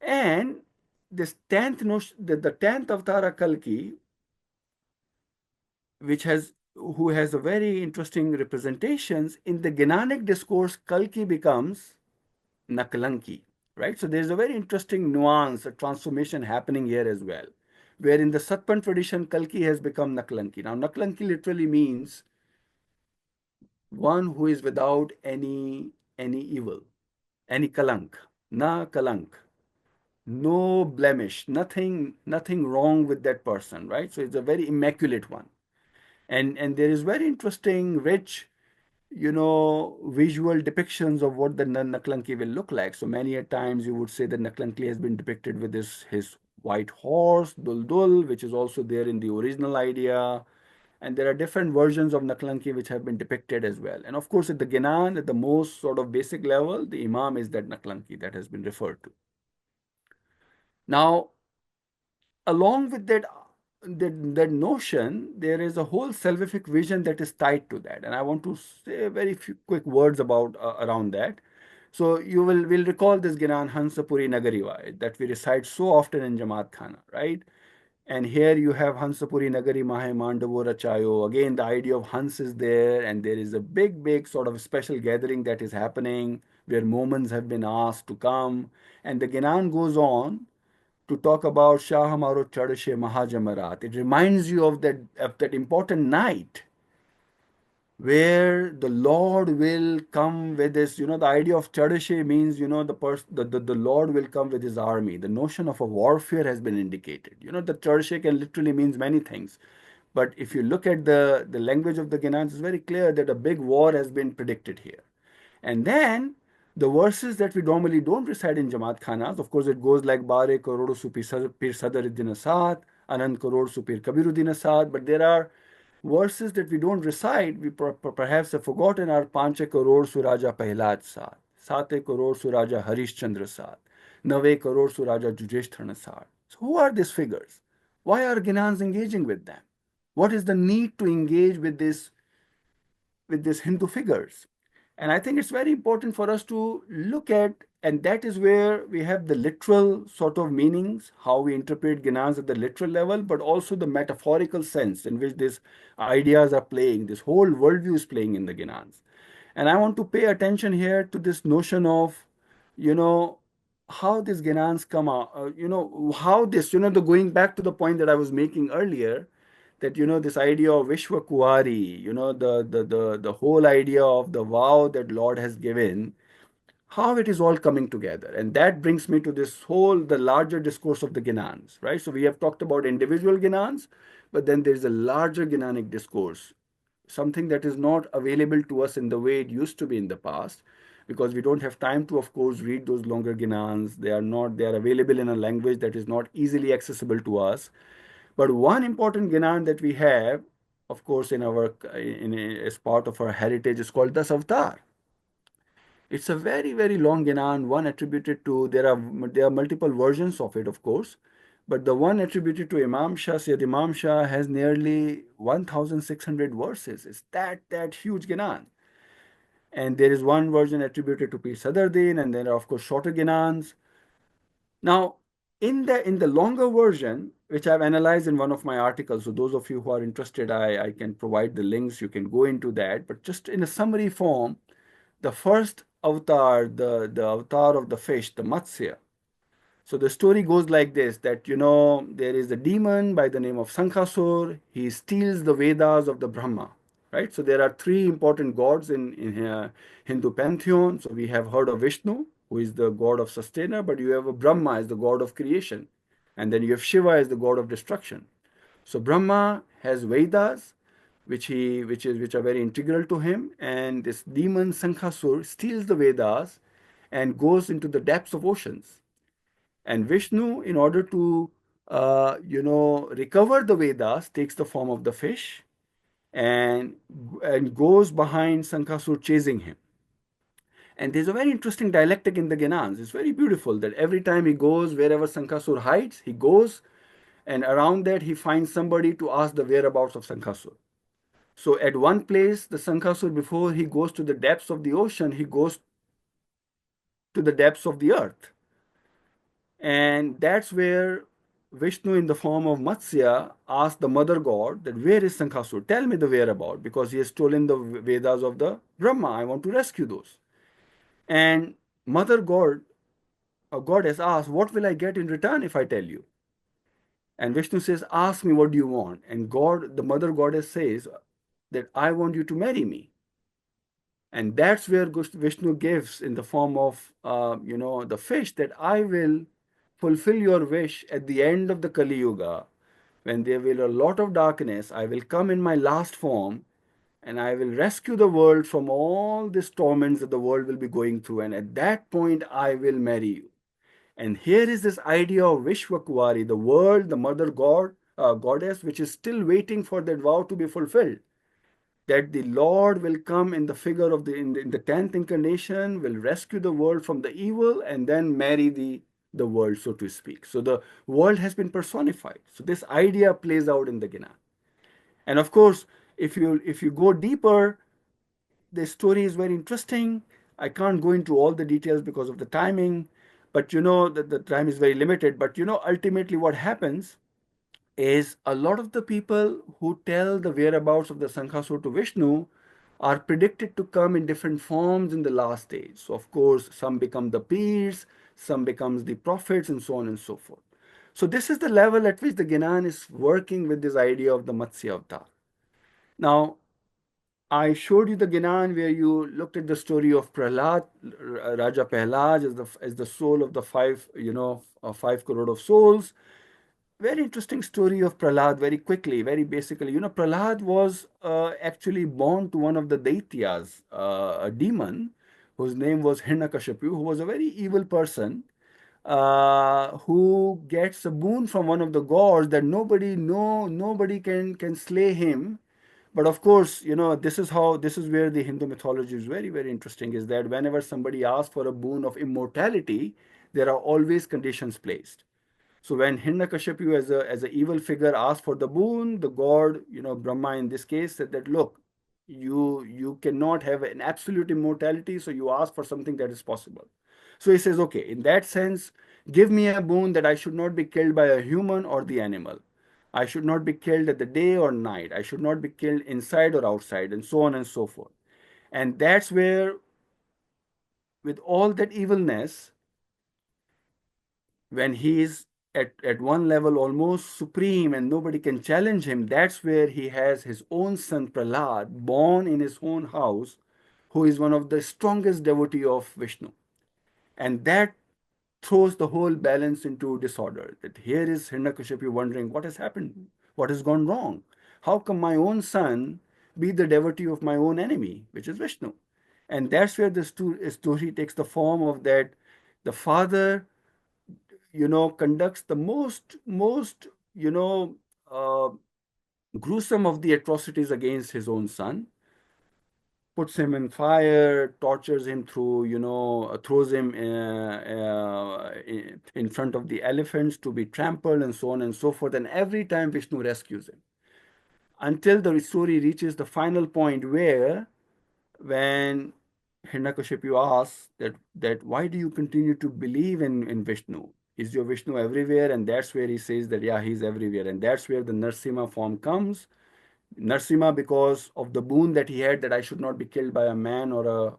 And this tenth notion, the tenth Avtara Kalki, which has who has a very interesting representations in the Gnanic discourse, Kalki becomes Nakalanki, right? So there's a very interesting nuance, a transformation happening here as well, where in the Satpan tradition, Kalki has become Nakalanki. Now, Nakalanki literally means one who is without any evil, any kalank, na kalank, no blemish, nothing wrong with that person, right? So it's a very immaculate one. And there is very interesting, rich, visual depictions of what the Naklanki will look like. So many a times you would say that Naklanki has been depicted with his white horse, Duldul, which is also there in the original idea. And there are different versions of Naklanki which have been depicted as well. And of course, at the Ginan, at the most sort of basic level, the Imam is that Naklanki that has been referred to. Now, along with that notion, there is a whole salvific vision that is tied to that, and I want to say very few quick words about around that. So you will recall this Ginan Hansapuri Nagariva that we recite so often in Jamaat Khana, right? And here you have Hansapuri Nagari Mahe Mandavo Rachayo. Again, the idea of Hans is there, and there is a big sort of special gathering that is happening where Momins have been asked to come. And the Ginan goes on to talk about Shah Hamaro Chadashe Mahajamarat. It reminds you of that important night where the Lord will come with this, the idea of Chadashe means, the Lord will come with his army. The notion of a warfare has been indicated. The Chadashe can literally means many things. But if you look at the language of the Ginans, it's very clear that a big war has been predicted here. And then the verses that we normally don't recite in Jamaat Khanas, of course, it goes like Bare Karodu Su Pir Sadaruddin Asad, Anand Karod Su Pir Kabiruddin Asad, but there are verses that we don't recite, we perhaps have forgotten are Panche Karod Su Raja Pahlad Sad, Sate Karod Su Raja Harish Chandra Sad, Nave Karod Su Raja Jujeshthana Sad. So who are these figures? Why are Ginans engaging with them? What is the need to engage with these Hindu figures? And I think it's very important for us to look at, and that is where we have the literal sort of meanings, how we interpret Ginans at the literal level, but also the metaphorical sense in which these ideas are playing, this whole worldview is playing in the Ginans. And I want to pay attention here to this notion of, you know, how these Ginans come out, how this, the going back to the point that I was making earlier, that this idea of Vishwa Kuari, the whole idea of the vow that Lord has given, how it is all coming together. And that brings me to this whole the larger discourse of the Ginans, right? So we have talked about individual Ginans, but then there's a larger Ginanic discourse, something that is not available to us in the way it used to be in the past, because we don't have time to, of course, read those longer Ginans. They are available in a language that is not easily accessible to us. But one important Gyanan that we have, of course, as part of our heritage, is called the Savtar. It's a very long Gyanan, one attributed to there are multiple versions of it, of course, but the one attributed to Imam Shah, Sayyid Imam Shah, has nearly 1,600 verses. It's that huge Gyanan. And there is one version attributed to Pir Sadruddin, and there are of course shorter Gyanans. Now, in the longer version, which I've analyzed in one of my articles, so those of you who are interested, I can provide the links. You can go into that. But just in a summary form, the first avatar, the avatar of the fish, the Matsya. So the story goes like this: that there is a demon by the name of Sankhasur. He steals the Vedas of the Brahma. right? So there are three important gods in Hindu pantheon. So we have heard of Vishnu, who is the god of sustainer, but you have a Brahma as the god of creation, and then you have Shiva as the god of destruction. So Brahma has Vedas, which are very integral to him, and this demon Sankhasur steals the Vedas and goes into the depths of oceans. And Vishnu, in order to recover the Vedas, takes the form of the fish and and goes behind Sankasur chasing him. And there's a very interesting dialectic in the Ginans. It's very beautiful that every time he goes wherever Sankasur hides, he goes and around that he finds somebody to ask the whereabouts of Sankasur. So at one place, the Sankasur, before he goes to the depths of the ocean, he goes to the depths of the earth. And that's where Vishnu, in the form of Matsya, asked the mother god that where is Sankasur? Tell me the whereabout because he has stolen the Vedas of the Brahma. I want to rescue those. And mother god, a goddess, asked, what will I get in return if I tell you? And Vishnu says, ask me what do you want. And God, the mother goddess says that I want you to marry me. And that's where Vishnu gives in the form of, the fish that I will fulfill your wish at the end of the Kali Yuga. When there will a lot of darkness, I will come in my last form and I will rescue the world from all these torments that the world will be going through. And at that point, I will marry you. And here is this idea of Vishwakuvari, the world, the mother goddess, which is still waiting for that vow to be fulfilled, that the Lord will come in the figure of in the 10th incarnation, will rescue the world from the evil, and then marry the world, so to speak. So the world has been personified. So this idea plays out in the Gina. And of course, if you go deeper, the story is very interesting. I can't go into all the details because of the timing, but you know that the time is very limited. But you know, ultimately, what happens is a lot of the people who tell the whereabouts of the Sankhasur to Vishnu are predicted to come in different forms in the last stage. So of course, some become the peers, some becomes the prophets, and so on and so forth. So this is the level at which the Gyanan is working with this idea of the Matsya avatar. Now, I showed you the Gyanan where you looked at the story of Prahlad, Raja Prahlad as the soul of the five crore of souls. Very interesting story of Prahlad, very quickly, very basically. You know, Prahlad was actually born to one of the Daityas, a demon, whose name was Hiranyakashipu, who was a very evil person, who gets a boon from one of the gods that nobody can slay him. But of course, you know, this is where the Hindu mythology is very, very interesting, is that whenever somebody asks for a boon of immortality, there are always conditions placed. So when Hiranyakashipu as a evil figure asked for the boon, the god, you know, Brahma in this case said that look, you cannot have an absolute immortality, so you ask for something that is possible. So he says, okay, in that sense, give me a boon that I should not be killed by a human or the animal. I should not be killed at the day or night. I should not be killed inside or outside, and so on and so forth. And that's where, with all that evilness, when he is at one level almost supreme and nobody can challenge him, that's where he has his own son Prahlad, born in his own house, who is one of the strongest devotee of Vishnu. And that throws the whole balance into disorder. That here is Hiranyakashipu wondering what has happened, what has gone wrong. How come my own son be the devotee of my own enemy, which is Vishnu? And that's where the story takes the form of that the father, you know, conducts the most you know uh, gruesome of the atrocities against his own son, puts him in fire, tortures him through, throws him in front of the elephants to be trampled, and so on and so forth. And every time Vishnu rescues him, until the story reaches the final point where, when Hiranyakashipu asks that why do you continue to believe in Vishnu? Is your Vishnu everywhere? And that's where he says that yeah, he's everywhere. And that's where the Narsimha form comes. Narsimha, because of the boon that he had, that I should not be killed by a man or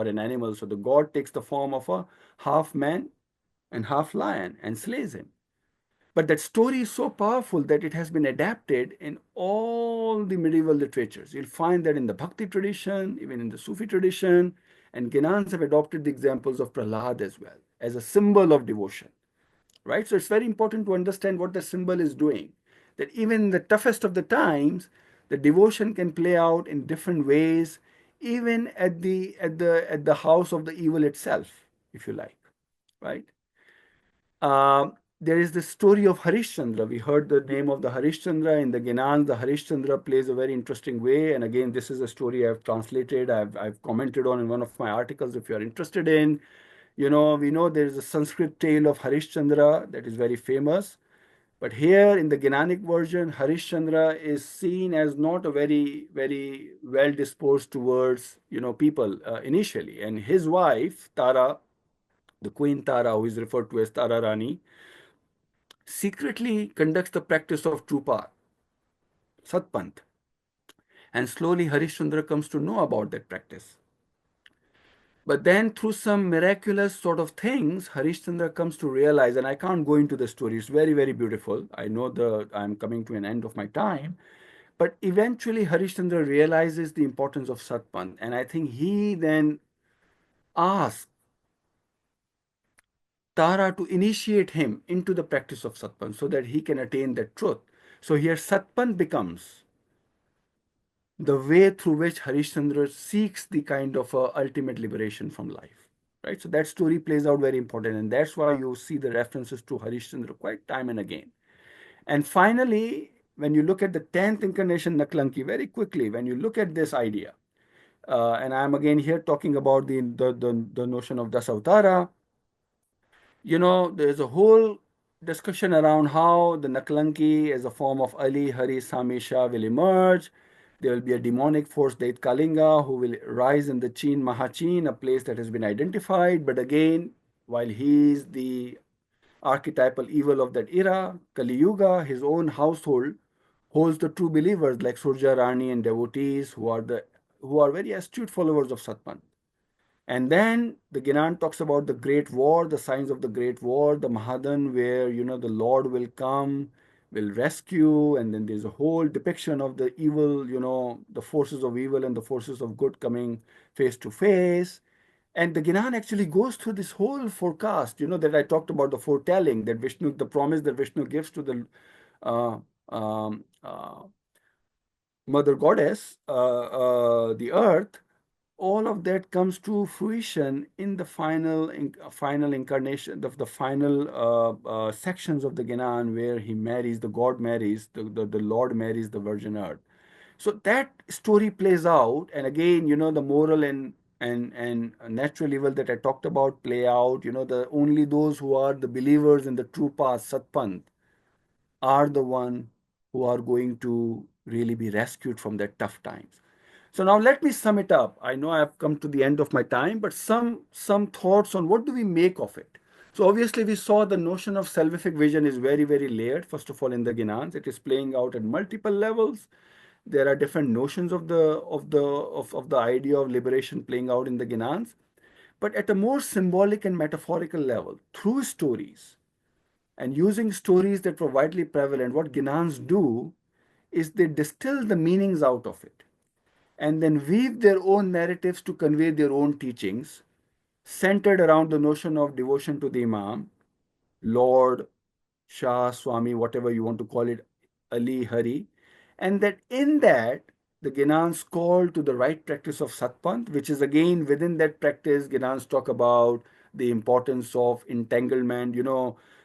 an animal. So the god takes the form of a half man and half lion and slays him. But that story is so powerful that it has been adapted in all the medieval literatures. You'll find that in the Bhakti tradition, even in the Sufi tradition, and Ginans have adopted the examples of Prahlad as well as a symbol of devotion, right? So it's very important to understand what the symbol is doing. That even in the toughest of the times, the devotion can play out in different ways, even at the house of the evil itself, if you like, right? There is the story of Harishchandra. We heard the name of the Harishchandra in the Ginans. The Harishchandra plays a very interesting way. And again, this is a story I've translated, I've commented on in one of my articles if you're interested in. We know there is a Sanskrit tale of Harishchandra that is very famous. But here in the Gnanic version, Harishchandra is seen as not a very, very well disposed towards, people initially. And his wife, Tara, the Queen Tara, who is referred to as Tara Rani, secretly conducts the practice of Trupa, Satpant. And slowly Harishchandra comes to know about that practice. But then through some miraculous sort of things, Harishchandra comes to realize, and I can't go into the story, it's very, very beautiful. I know I'm coming to an end of my time. But eventually Harishchandra realizes the importance of Satpant. And I think he then asks Tara to initiate him into the practice of Satpant so that he can attain that truth. So here Satpant becomes the way through which Harishchandra seeks the kind of ultimate liberation from life. Right? So that story plays out very important, and that's why you see the references to Harishchandra quite time and again. And finally, when you look at the 10th incarnation Naklanki, very quickly, when you look at this idea, and I'm again here talking about the notion of Dasavatara, there's a whole discussion around how the Naklanki as a form of Ali, Hari, Samisha will emerge. There will be a demonic force, Dait Kalinga, who will rise in the Chin Mahachin, a place that has been identified. But again, while he is the archetypal evil of that era, Kali Yuga, his own household holds the true believers like Surja Rani and devotees who are very astute followers of Satpan. And then the Ginan talks about the Great War, the signs of the Great War, the Mahadan, where the Lord will come, will rescue, and then there's a whole depiction of the evil, the forces of evil and the forces of good coming face to face. And the Ginan actually goes through this whole forecast, that I talked about the foretelling that Vishnu, the promise that Vishnu gives to the uh, um, uh, mother goddess, the earth. All of that comes to fruition in the final incarnation of the final sections of the Genan, where he marries, the god marries, the Lord marries the virgin earth. So that story plays out, and again, the moral and natural evil that I talked about play out. The only those who are the believers in the true path, Satpant, are the one who are going to really be rescued from their tough times. So now let me sum it up. I know I've come to the end of my time, but some thoughts on what do we make of it. So obviously we saw the notion of salvific vision is very, very layered. First of all, in the Ginans, it is playing out at multiple levels. There are different notions of the idea of liberation playing out in the Ginans, but at a more symbolic and metaphorical level, through stories and using stories that were widely prevalent, what Ginans do is they distill the meanings out of it and then weave their own narratives to convey their own teachings centered around the notion of devotion to the Imam, Lord, Shah, Swami, whatever you want to call it, Ali, Hari, and that in that the Ginans call to the right practice of Satpant, which is again within that practice, Ginans talk about the importance of entanglement,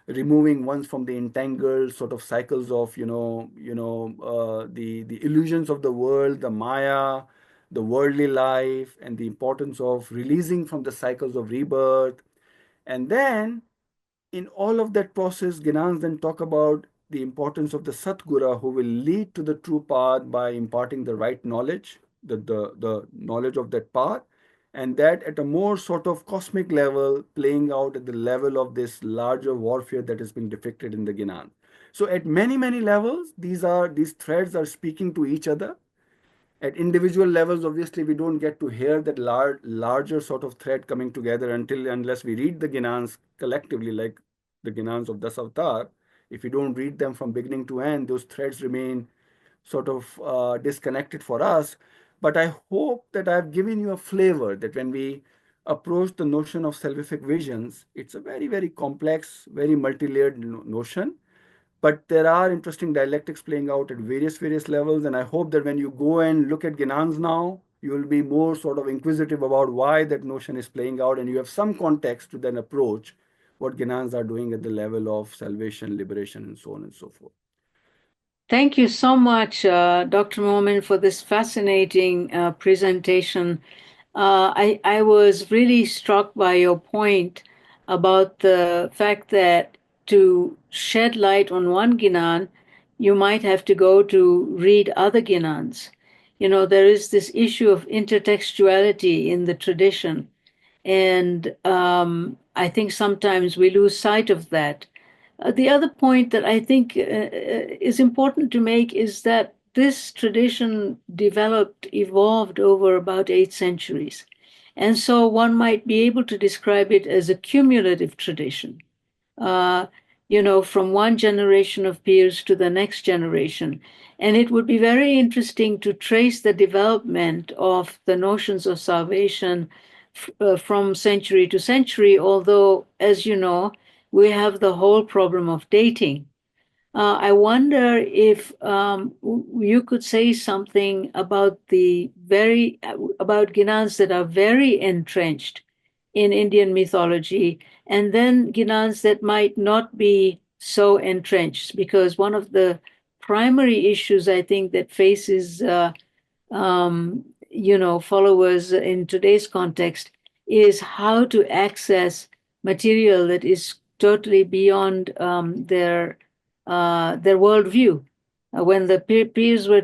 removing ones from the entangled sort of cycles of, the illusions of the world, the Maya, the worldly life, and the importance of releasing from the cycles of rebirth. And then in all of that process, Ginans then talk about the importance of the Satguru who will lead to the true path by imparting the right knowledge, the knowledge of that path, and that at a more sort of cosmic level, playing out at the level of this larger warfare that is being depicted in the Ginan. So at many, many levels, these threads are speaking to each other. At individual levels, obviously, we don't get to hear that larger sort of thread coming together unless we read the Ginans collectively, like the Ginans of Das Avatar, If you don't read them from beginning to end, those threads remain sort of disconnected for us. But I hope that I've given you a flavor that when we approach the notion of salvific visions, it's a very, very complex, very multi-layered notion. But there are interesting dialectics playing out at various levels, and I hope that when you go and look at Ginans now, you will be more sort of inquisitive about why that notion is playing out, and you have some context to then approach what Ginans are doing at the level of salvation, liberation, and so on and so forth. Thank you so much, Dr. Momin, for this fascinating presentation. I was really struck by your point about the fact that to shed light on one Ginan, you might have to go to read other Ginans. You know, there is this issue of intertextuality in the tradition. And I think sometimes we lose sight of that. The other point that I think is important to make is that this tradition developed, evolved over about 8 centuries. And so one might be able to describe it as a cumulative tradition, uh, from one generation of peers to the next generation. And it would be very interesting to trace the development of the notions of salvation from century to century, although, as you know, we have the whole problem of dating. I wonder if you could say something about about Ginans that are very entrenched in Indian mythology, and then Ginans that might not be so entrenched, because one of the primary issues I think that faces followers in today's context is how to access material that is totally beyond their worldview. When the peers were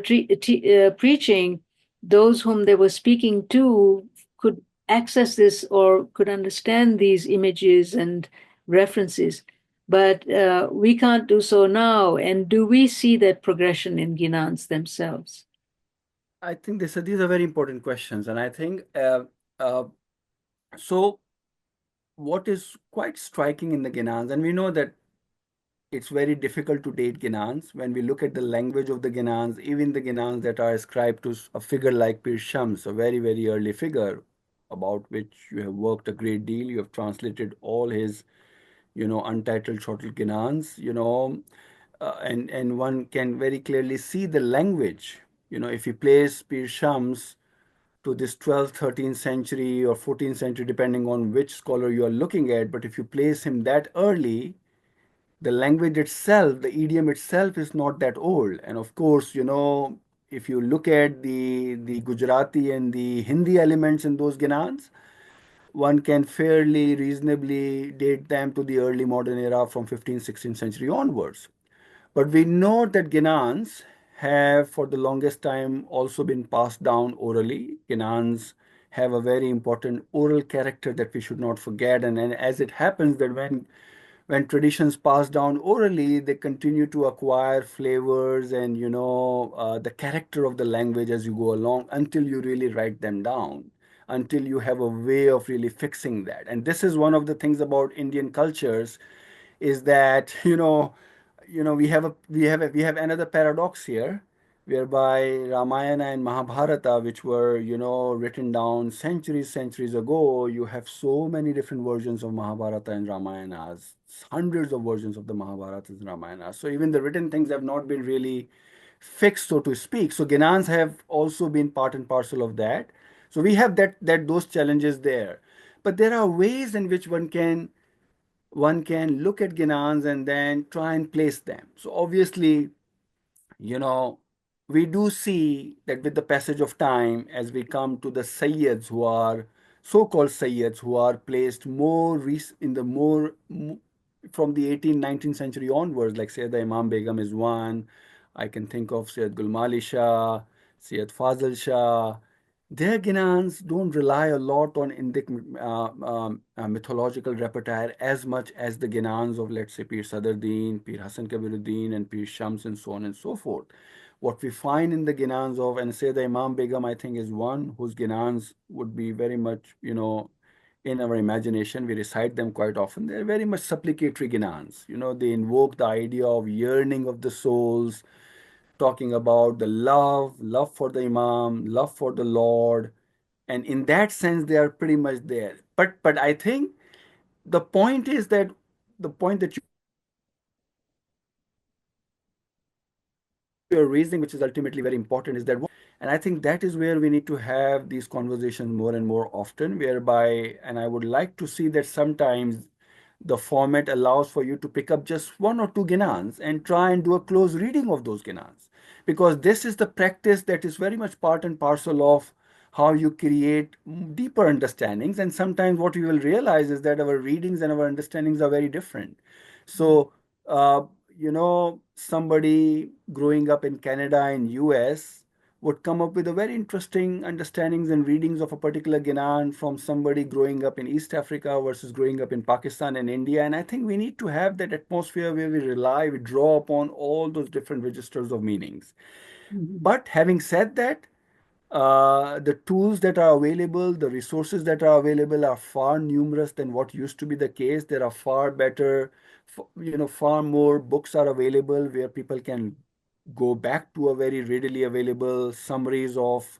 preaching, those whom they were speaking to could access this or could understand these images and references. But we can't do so now. And do we see that progression in Ginans themselves? I think these are very important questions, and I think uh, so. What is quite striking in the Ginans, and we know that it's very difficult to date Ginans. When we look at the language of the Ginans, even the Ginans that are ascribed to a figure like Pir Shams, a very early figure about which you have worked a great deal, you have translated all his, untitled short Ginans, and one can very clearly see the language. If you place Pir Shams to this 12th, 13th century or 14th century, depending on which scholar you are looking at, but if you place him that early, the language itself, the idiom itself is not that old. And of course, if you look at the Gujarati and the Hindi elements in those Ginans, one can fairly reasonably date them to the early modern era from 15th, 16th century onwards. But we know that Ginans have for the longest time also been passed down orally. Ginans have a very important oral character that we should not forget. And as it happens that when traditions pass down orally, they continue to acquire flavors and the character of the language as you go along until you really write them down, until you have a way of really fixing that. And this is one of the things about Indian cultures is that we have another paradox here whereby Ramayana and Mahabharata, which were written down centuries ago, you have so many different versions of Mahabharata and Ramayanas, hundreds of versions of the Mahabharata and Ramayana. So even the written things have not been really fixed, so to speak. So Ginans have also been part and parcel of that. So we have that those challenges there. But there are ways in which one can look at Ginans and then try and place them. So obviously, you know, we do see that with the passage of time, as we come to the Sayyids who are so-called Sayyids who are placed more in the from the 18th, 19th century onwards, like Sayyida Imam Begum is one. I can think of Sayyid Gulmali Shah, Sayyid Fazil Shah. Their Ginans don't rely a lot on Indic mythological repertoire as much as the Ginans of, let's say, Pir Sadruddin, Pir Hassan Kabiruddin, and Pir Shams, and so on and so forth. What we find in the Ginans of, and say the Imam Begum, I think, is one whose Ginans would be very much, in our imagination. We recite them quite often. They're very much supplicatory Ginans. They invoke the idea of yearning of the souls, talking about the love for the Imam, love for the Lord. And in that sense, they are pretty much there. But I think the point is that the point that you're raising, which is ultimately very important, is that what is important? And I think that is where we need to have these conversations more and more often, whereby, and I would like to see that sometimes the format allows for you to pick up just one or two Ginans and try and do a close reading of those Ginans. Because this is the practice that is very much part and parcel of how you create deeper understandings. And sometimes what you will realize is that our readings and our understandings are very different. So, uh, somebody growing up in Canada and US would come up with a very interesting understandings and readings of a particular Ghanan from somebody growing up in East Africa versus growing up in Pakistan and India. And I think we need to have that atmosphere where we draw upon all those different registers of meanings. Mhm. But having said that, the tools that are available, the resources that are available are far numerous than what used to be the case. There are far better, far more books are available where people can go back to a very readily available summaries of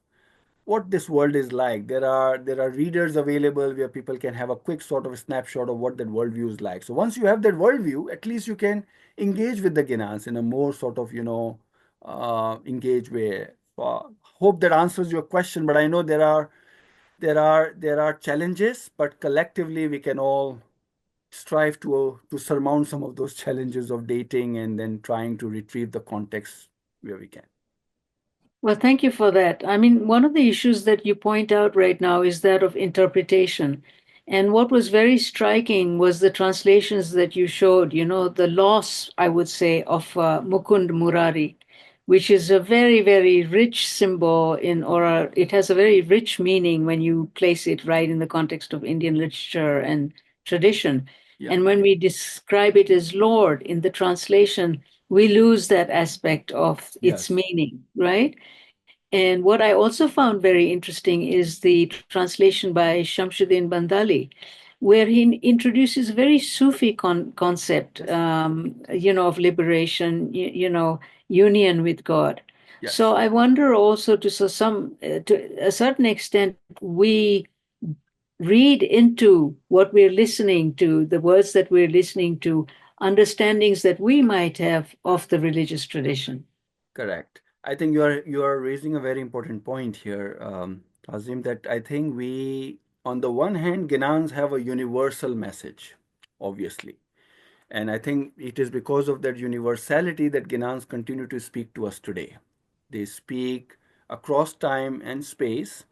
what this world is like. There are readers available where people can have a quick sort of a snapshot of what that worldview is like. So once you have that worldview, at least you can engage with the Ginans in a more sort of engaged way. Hope that answers your question. But I know there are challenges, but collectively we can all strive to surmount some of those challenges of dating and then trying to retrieve the context where we can. Well, thank you for that. I mean, one of the issues that you point out right now is that of interpretation. And what was very striking was the translations that you showed, the loss, I would say, of Mukund Murari, which is a very, very rich symbol it has a very rich meaning when you place it right in the context of Indian literature and tradition. Yeah. And when we describe it as Lord in the translation, we lose that aspect of its Yes. meaning, right? And what I also found very interesting is the translation by Shamsuddin Bandali, where he introduces a very Sufi concept, Yes. of liberation, union with God. So Yes. I wonder also to a certain extent, we read into what we're listening to, the words that we're listening to, understandings that we might have of the religious tradition. Correct. I think you are raising a very important point here, Azim, that I think on the one hand, Ginans have a universal message, obviously. And I think it is because of that universality that Ginans continue to speak to us today. They speak across time and space.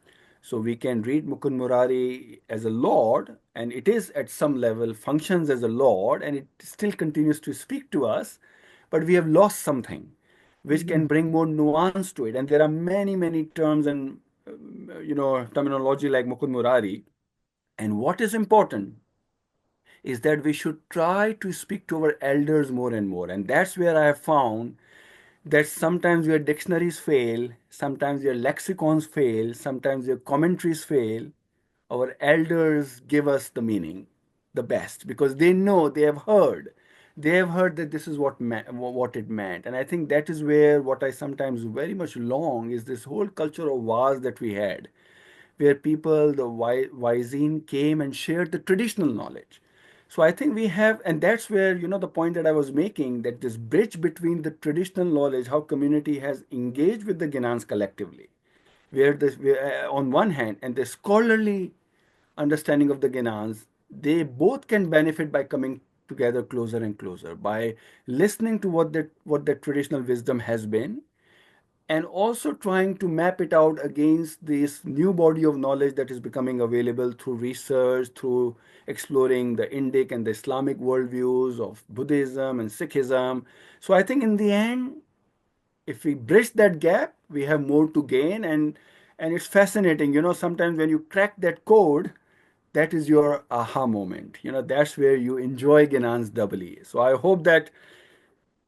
So we can read Mukund Murari as a Lord, and it is at some level functions as a Lord, and it still continues to speak to us, but we have lost something which can Mhm. bring more nuance to it. And there are many, many terms and terminology like Mukund Murari. And what is important is that we should try to speak to our elders more and more. And that's where I have found that sometimes your dictionaries fail, sometimes your lexicons fail, sometimes your commentaries fail. Our elders give us the meaning the best because they know, they have heard that this is what it meant. And I think that is where what I sometimes very much long is this whole culture of wars that we had, where people, the Wisine came and shared the traditional knowledge. So I think we have, and that's where, the point that I was making, that this bridge between the traditional knowledge, how community has engaged with the Ginans collectively, on one hand, and the scholarly understanding of the Ginans, they both can benefit by coming together closer and closer, by listening to what the traditional wisdom has been, and also trying to map it out against this new body of knowledge that is becoming available through research, through exploring the Indic and the Islamic worldviews of Buddhism and Sikhism. So I think in the end, if we bridge that gap, we have more to gain. And it's fascinating, sometimes when you crack that code, that is your aha moment. That's where you enjoy Ginans doubly. So I hope that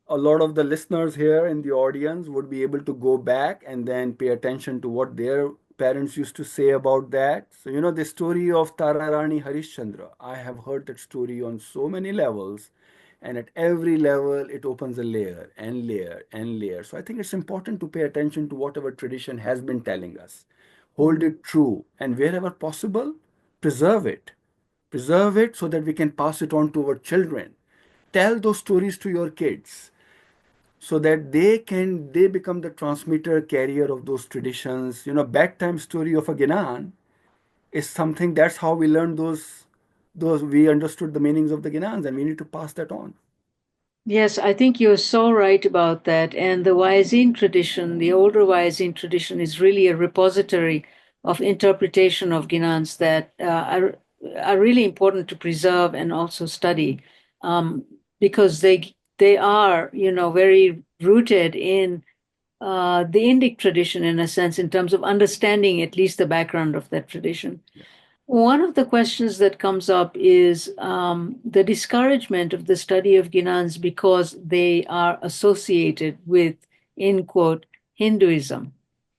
a lot of the listeners here in the audience would be able to go back and then pay attention to what their parents used to say about that. So, the story of Tara Rani Harishchandra, I have heard that story on so many levels. And at every level, it opens a layer and layer and layer. So I think it's important to pay attention to what our tradition has been telling us. Hold Mm. it true, and wherever possible, preserve it. Preserve it so that we can pass it on to our children. Tell those stories to your kids so that they become the transmitter carrier of those traditions. Bedtime story of a Ginan is something. That's how we learned those we understood the meanings of the Ginans, and we need to pass that on. Yes, I think you're so right about that. And the Wyzine tradition, the older Wyzine tradition, is really a repository of interpretation of Ginans that are really important to preserve and also study, um, because they are, very rooted in the Indic tradition in a sense, in terms of understanding at least the background of that tradition. One of the questions that comes up is the discouragement of the study of Ginans because they are associated with, in quote, Hinduism.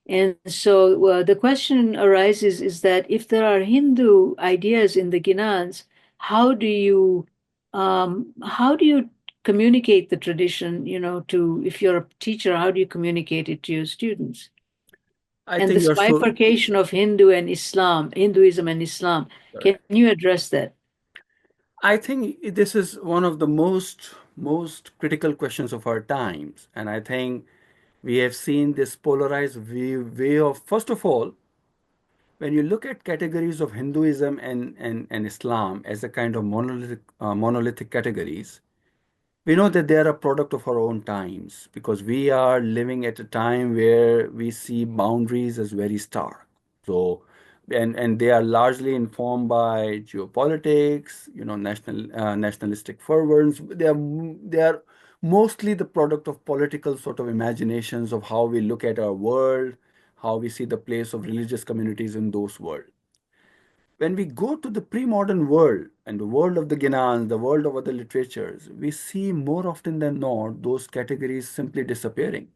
And so the question arises is that if there are Hindu ideas in the Ginans, how do you how do you communicate the tradition, to if you're a teacher, how do you communicate it to your students? I And think this you're so bifurcation of Hinduism and Islam. Can correct. you address that? I think this is one of the most critical questions of our times, and I think we have seen this polarized way of, first of all, when you look at categories of Hinduism and Islam as a kind of monolithic categories, we know that they are a product of our own times because we are living at a time where we see boundaries as very stark. So, and they are largely informed by geopolitics, nationalistic fervors. They are mostly the product of political sort of imaginations of how we look at our world, how we see the place of religious communities in those worlds. When we go to the pre-modern world and the world of the Ginans, the world of other literatures, we see more often than not those categories simply disappearing.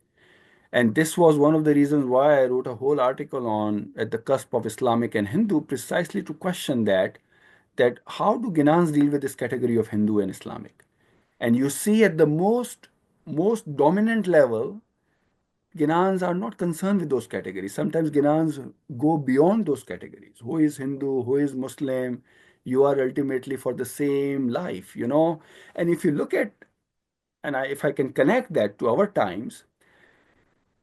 And this was one of the reasons why I wrote a whole article on at the cusp of Islamic and Hindu, precisely to question that how do Ginans deal with this category of Hindu and Islamic? And you see at the most dominant level, Ginans are not concerned with those categories. Sometimes Ginans go beyond those categories. Who is Hindu? Who is Muslim? You are ultimately for the same life. And if you look at, if I can connect that to our times,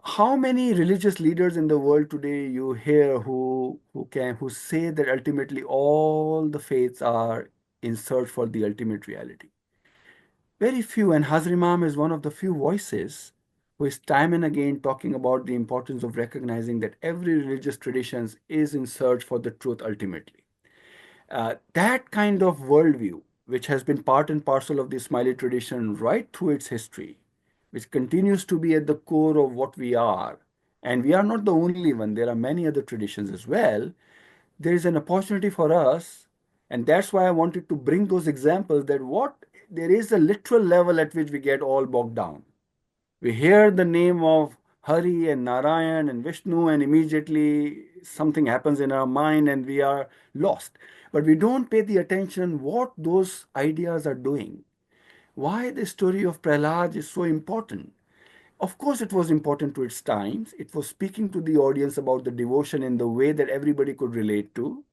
how many religious leaders in the world today you hear who say that ultimately all the faiths are in search for the ultimate reality? Very few, and Hazar Imam is one of the few voices who is time and again talking about the importance of recognizing that every religious tradition is in search for the truth ultimately. That kind of worldview, which has been part and parcel of the Ismaili tradition right through its history, which continues to be at the core of what we are, and we are not the only one, there are many other traditions as well. There is an opportunity for us, and that's why I wanted to bring those examples that what there is a literal level at which we get all bogged down. We hear the name of Hari and Narayan and Vishnu, and immediately something happens in our mind and we are lost. But we don't pay the attention what those ideas are doing. Why the story of Prahlad is so important. Of course, it was important to its times. It was speaking to the audience about the devotion in the way that everybody could relate to.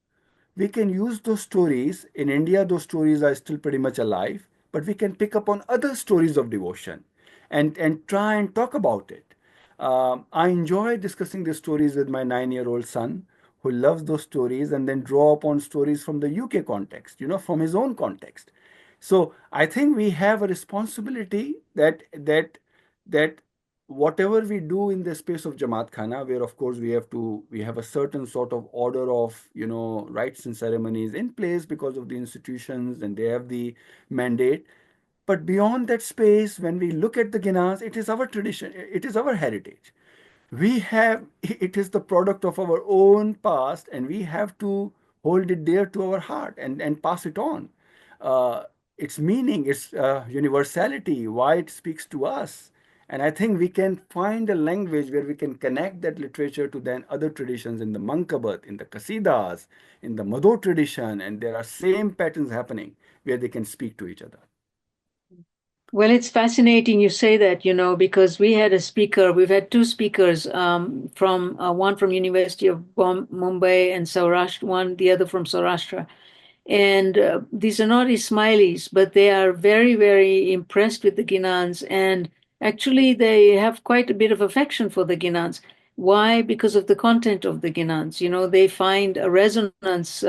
We can use those stories. In India, those stories are still pretty much alive, but we can pick up on other stories of devotion and try and talk about it. I enjoy discussing these stories with my 9-year-old son who loves those stories and then draw upon stories from the UK context, from his own context. So I think we have a responsibility that whatever we do in the space of Jamaat Khana, where of course we have a certain sort of order of rites and ceremonies in place because of the institutions and they have the mandate. But beyond that space, when we look at the Ginas, it is our tradition, it is our heritage. It is the product of our own past, and we have to hold it dear to our heart and pass it on. Uh, its meaning, its universality, why it speaks to us, And I think we can find a language where we can connect that literature to then other traditions in the Mankabat, in the Kasidas, in the Madho tradition, and there are same patterns happening where they can speak to each other. Well, it's fascinating you say that, because we've had two speakers from one from University of Mumbai and Saurashtra, the other from Saurashtra. And these are not Ismailis, but they are very, very impressed with the Ginans. And actually, they have quite a bit of affection for the Ginans. Why? Because of the content of the Ginans. They find a resonance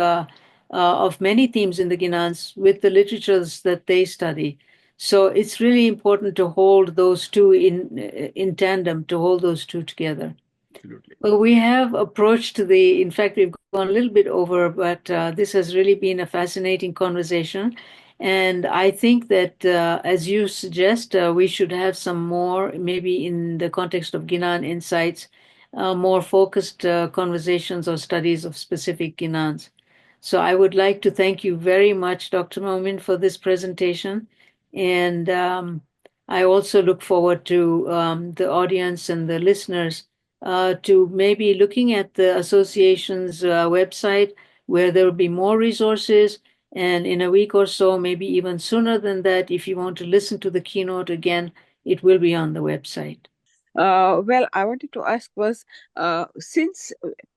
of many themes in the Ginans with the literatures that they study. So it's really important to hold those two in tandem, to hold those two together. Absolutely. Well, we have approached in fact, we've gone a little bit over, but this has really been a fascinating conversation. And I think that, as you suggest, we should have some more, maybe in the context of Ginan insights, more focused conversations or studies of specific Ginans. So I would like to thank you very much, Dr. Momin, for this presentation. And I also look forward to the audience and the listeners to maybe looking at the association's website where there will be more resources. And in a week or so, maybe even sooner than that, if you want to listen to the keynote again, it will be on the website. Well, I wanted to ask was since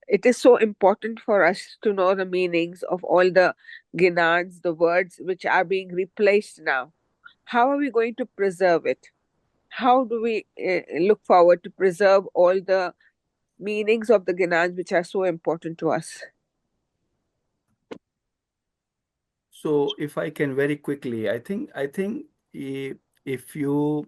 it is so important for us to know the meanings of all the Ginans, the words which are being replaced now, how are we going to preserve it? How do we look forward to preserve all the meanings of the Ginans which are so important to us? So if I can very quickly, I think if you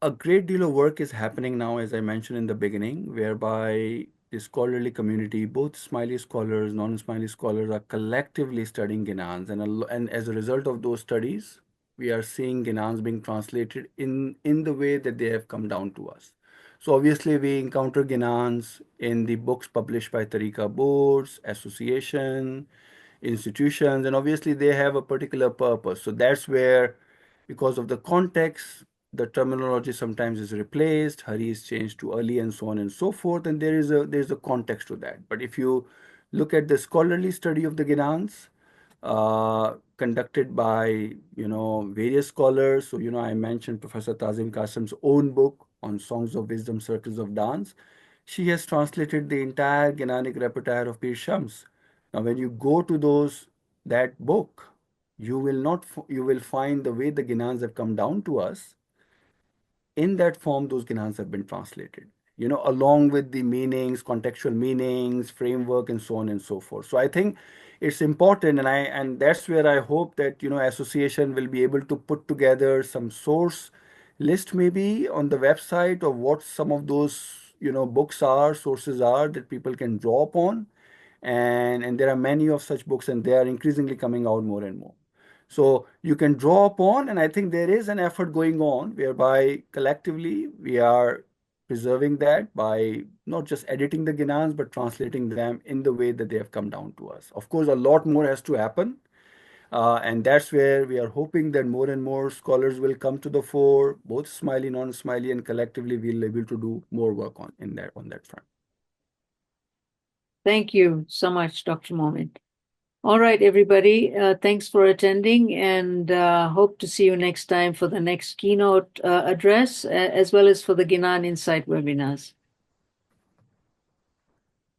a great deal of work is happening now, as I mentioned in the beginning, whereby the scholarly community, both Smiley scholars, non-Smiley scholars, are collectively studying Ginans, and as a result of those studies, we are seeing Ginans being translated in the way that they have come down to us. So obviously, we encounter Ginans in the books published by Tariqa boards, association, institutions, and obviously they have a particular purpose. So that's where, because of the context, the terminology sometimes is replaced, Hari is changed to Ali, and so on and so forth, and there's a context to that. But if you look at the scholarly study of the Ginans, conducted by various scholars. So I mentioned Professor Tazim Qasim's own book on Songs of Wisdom, Circles of Dance. She has translated the entire Ginanic repertoire of Pir Shams. Now, when you go to that book, you will find the way the Ginans have come down to us. In that form, those Ginans have been translated, along with the meanings, contextual meanings, framework, and so on and so forth. So I think it's important, and that's where I hope that association will be able to put together some source list maybe on the website of what some of those books are, sources are that people can draw upon, and there are many of such books, and they are increasingly coming out more and more. So you can draw upon, and I think there is an effort going on whereby collectively we are preserving that by not just editing the Ginans, but translating them in the way that they have come down to us. Of course, a lot more has to happen, and that's where we are hoping that more and more scholars will come to the fore, both smiley, non-smiley, and collectively we'll be able to do more work on that front. Thank you so much, Dr. Momin. All right, everybody. Thanks for attending, and hope to see you next time for the next keynote address, as well as for the Ginan Insight webinars.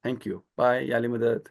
Thank you. Bye. Yali Madad.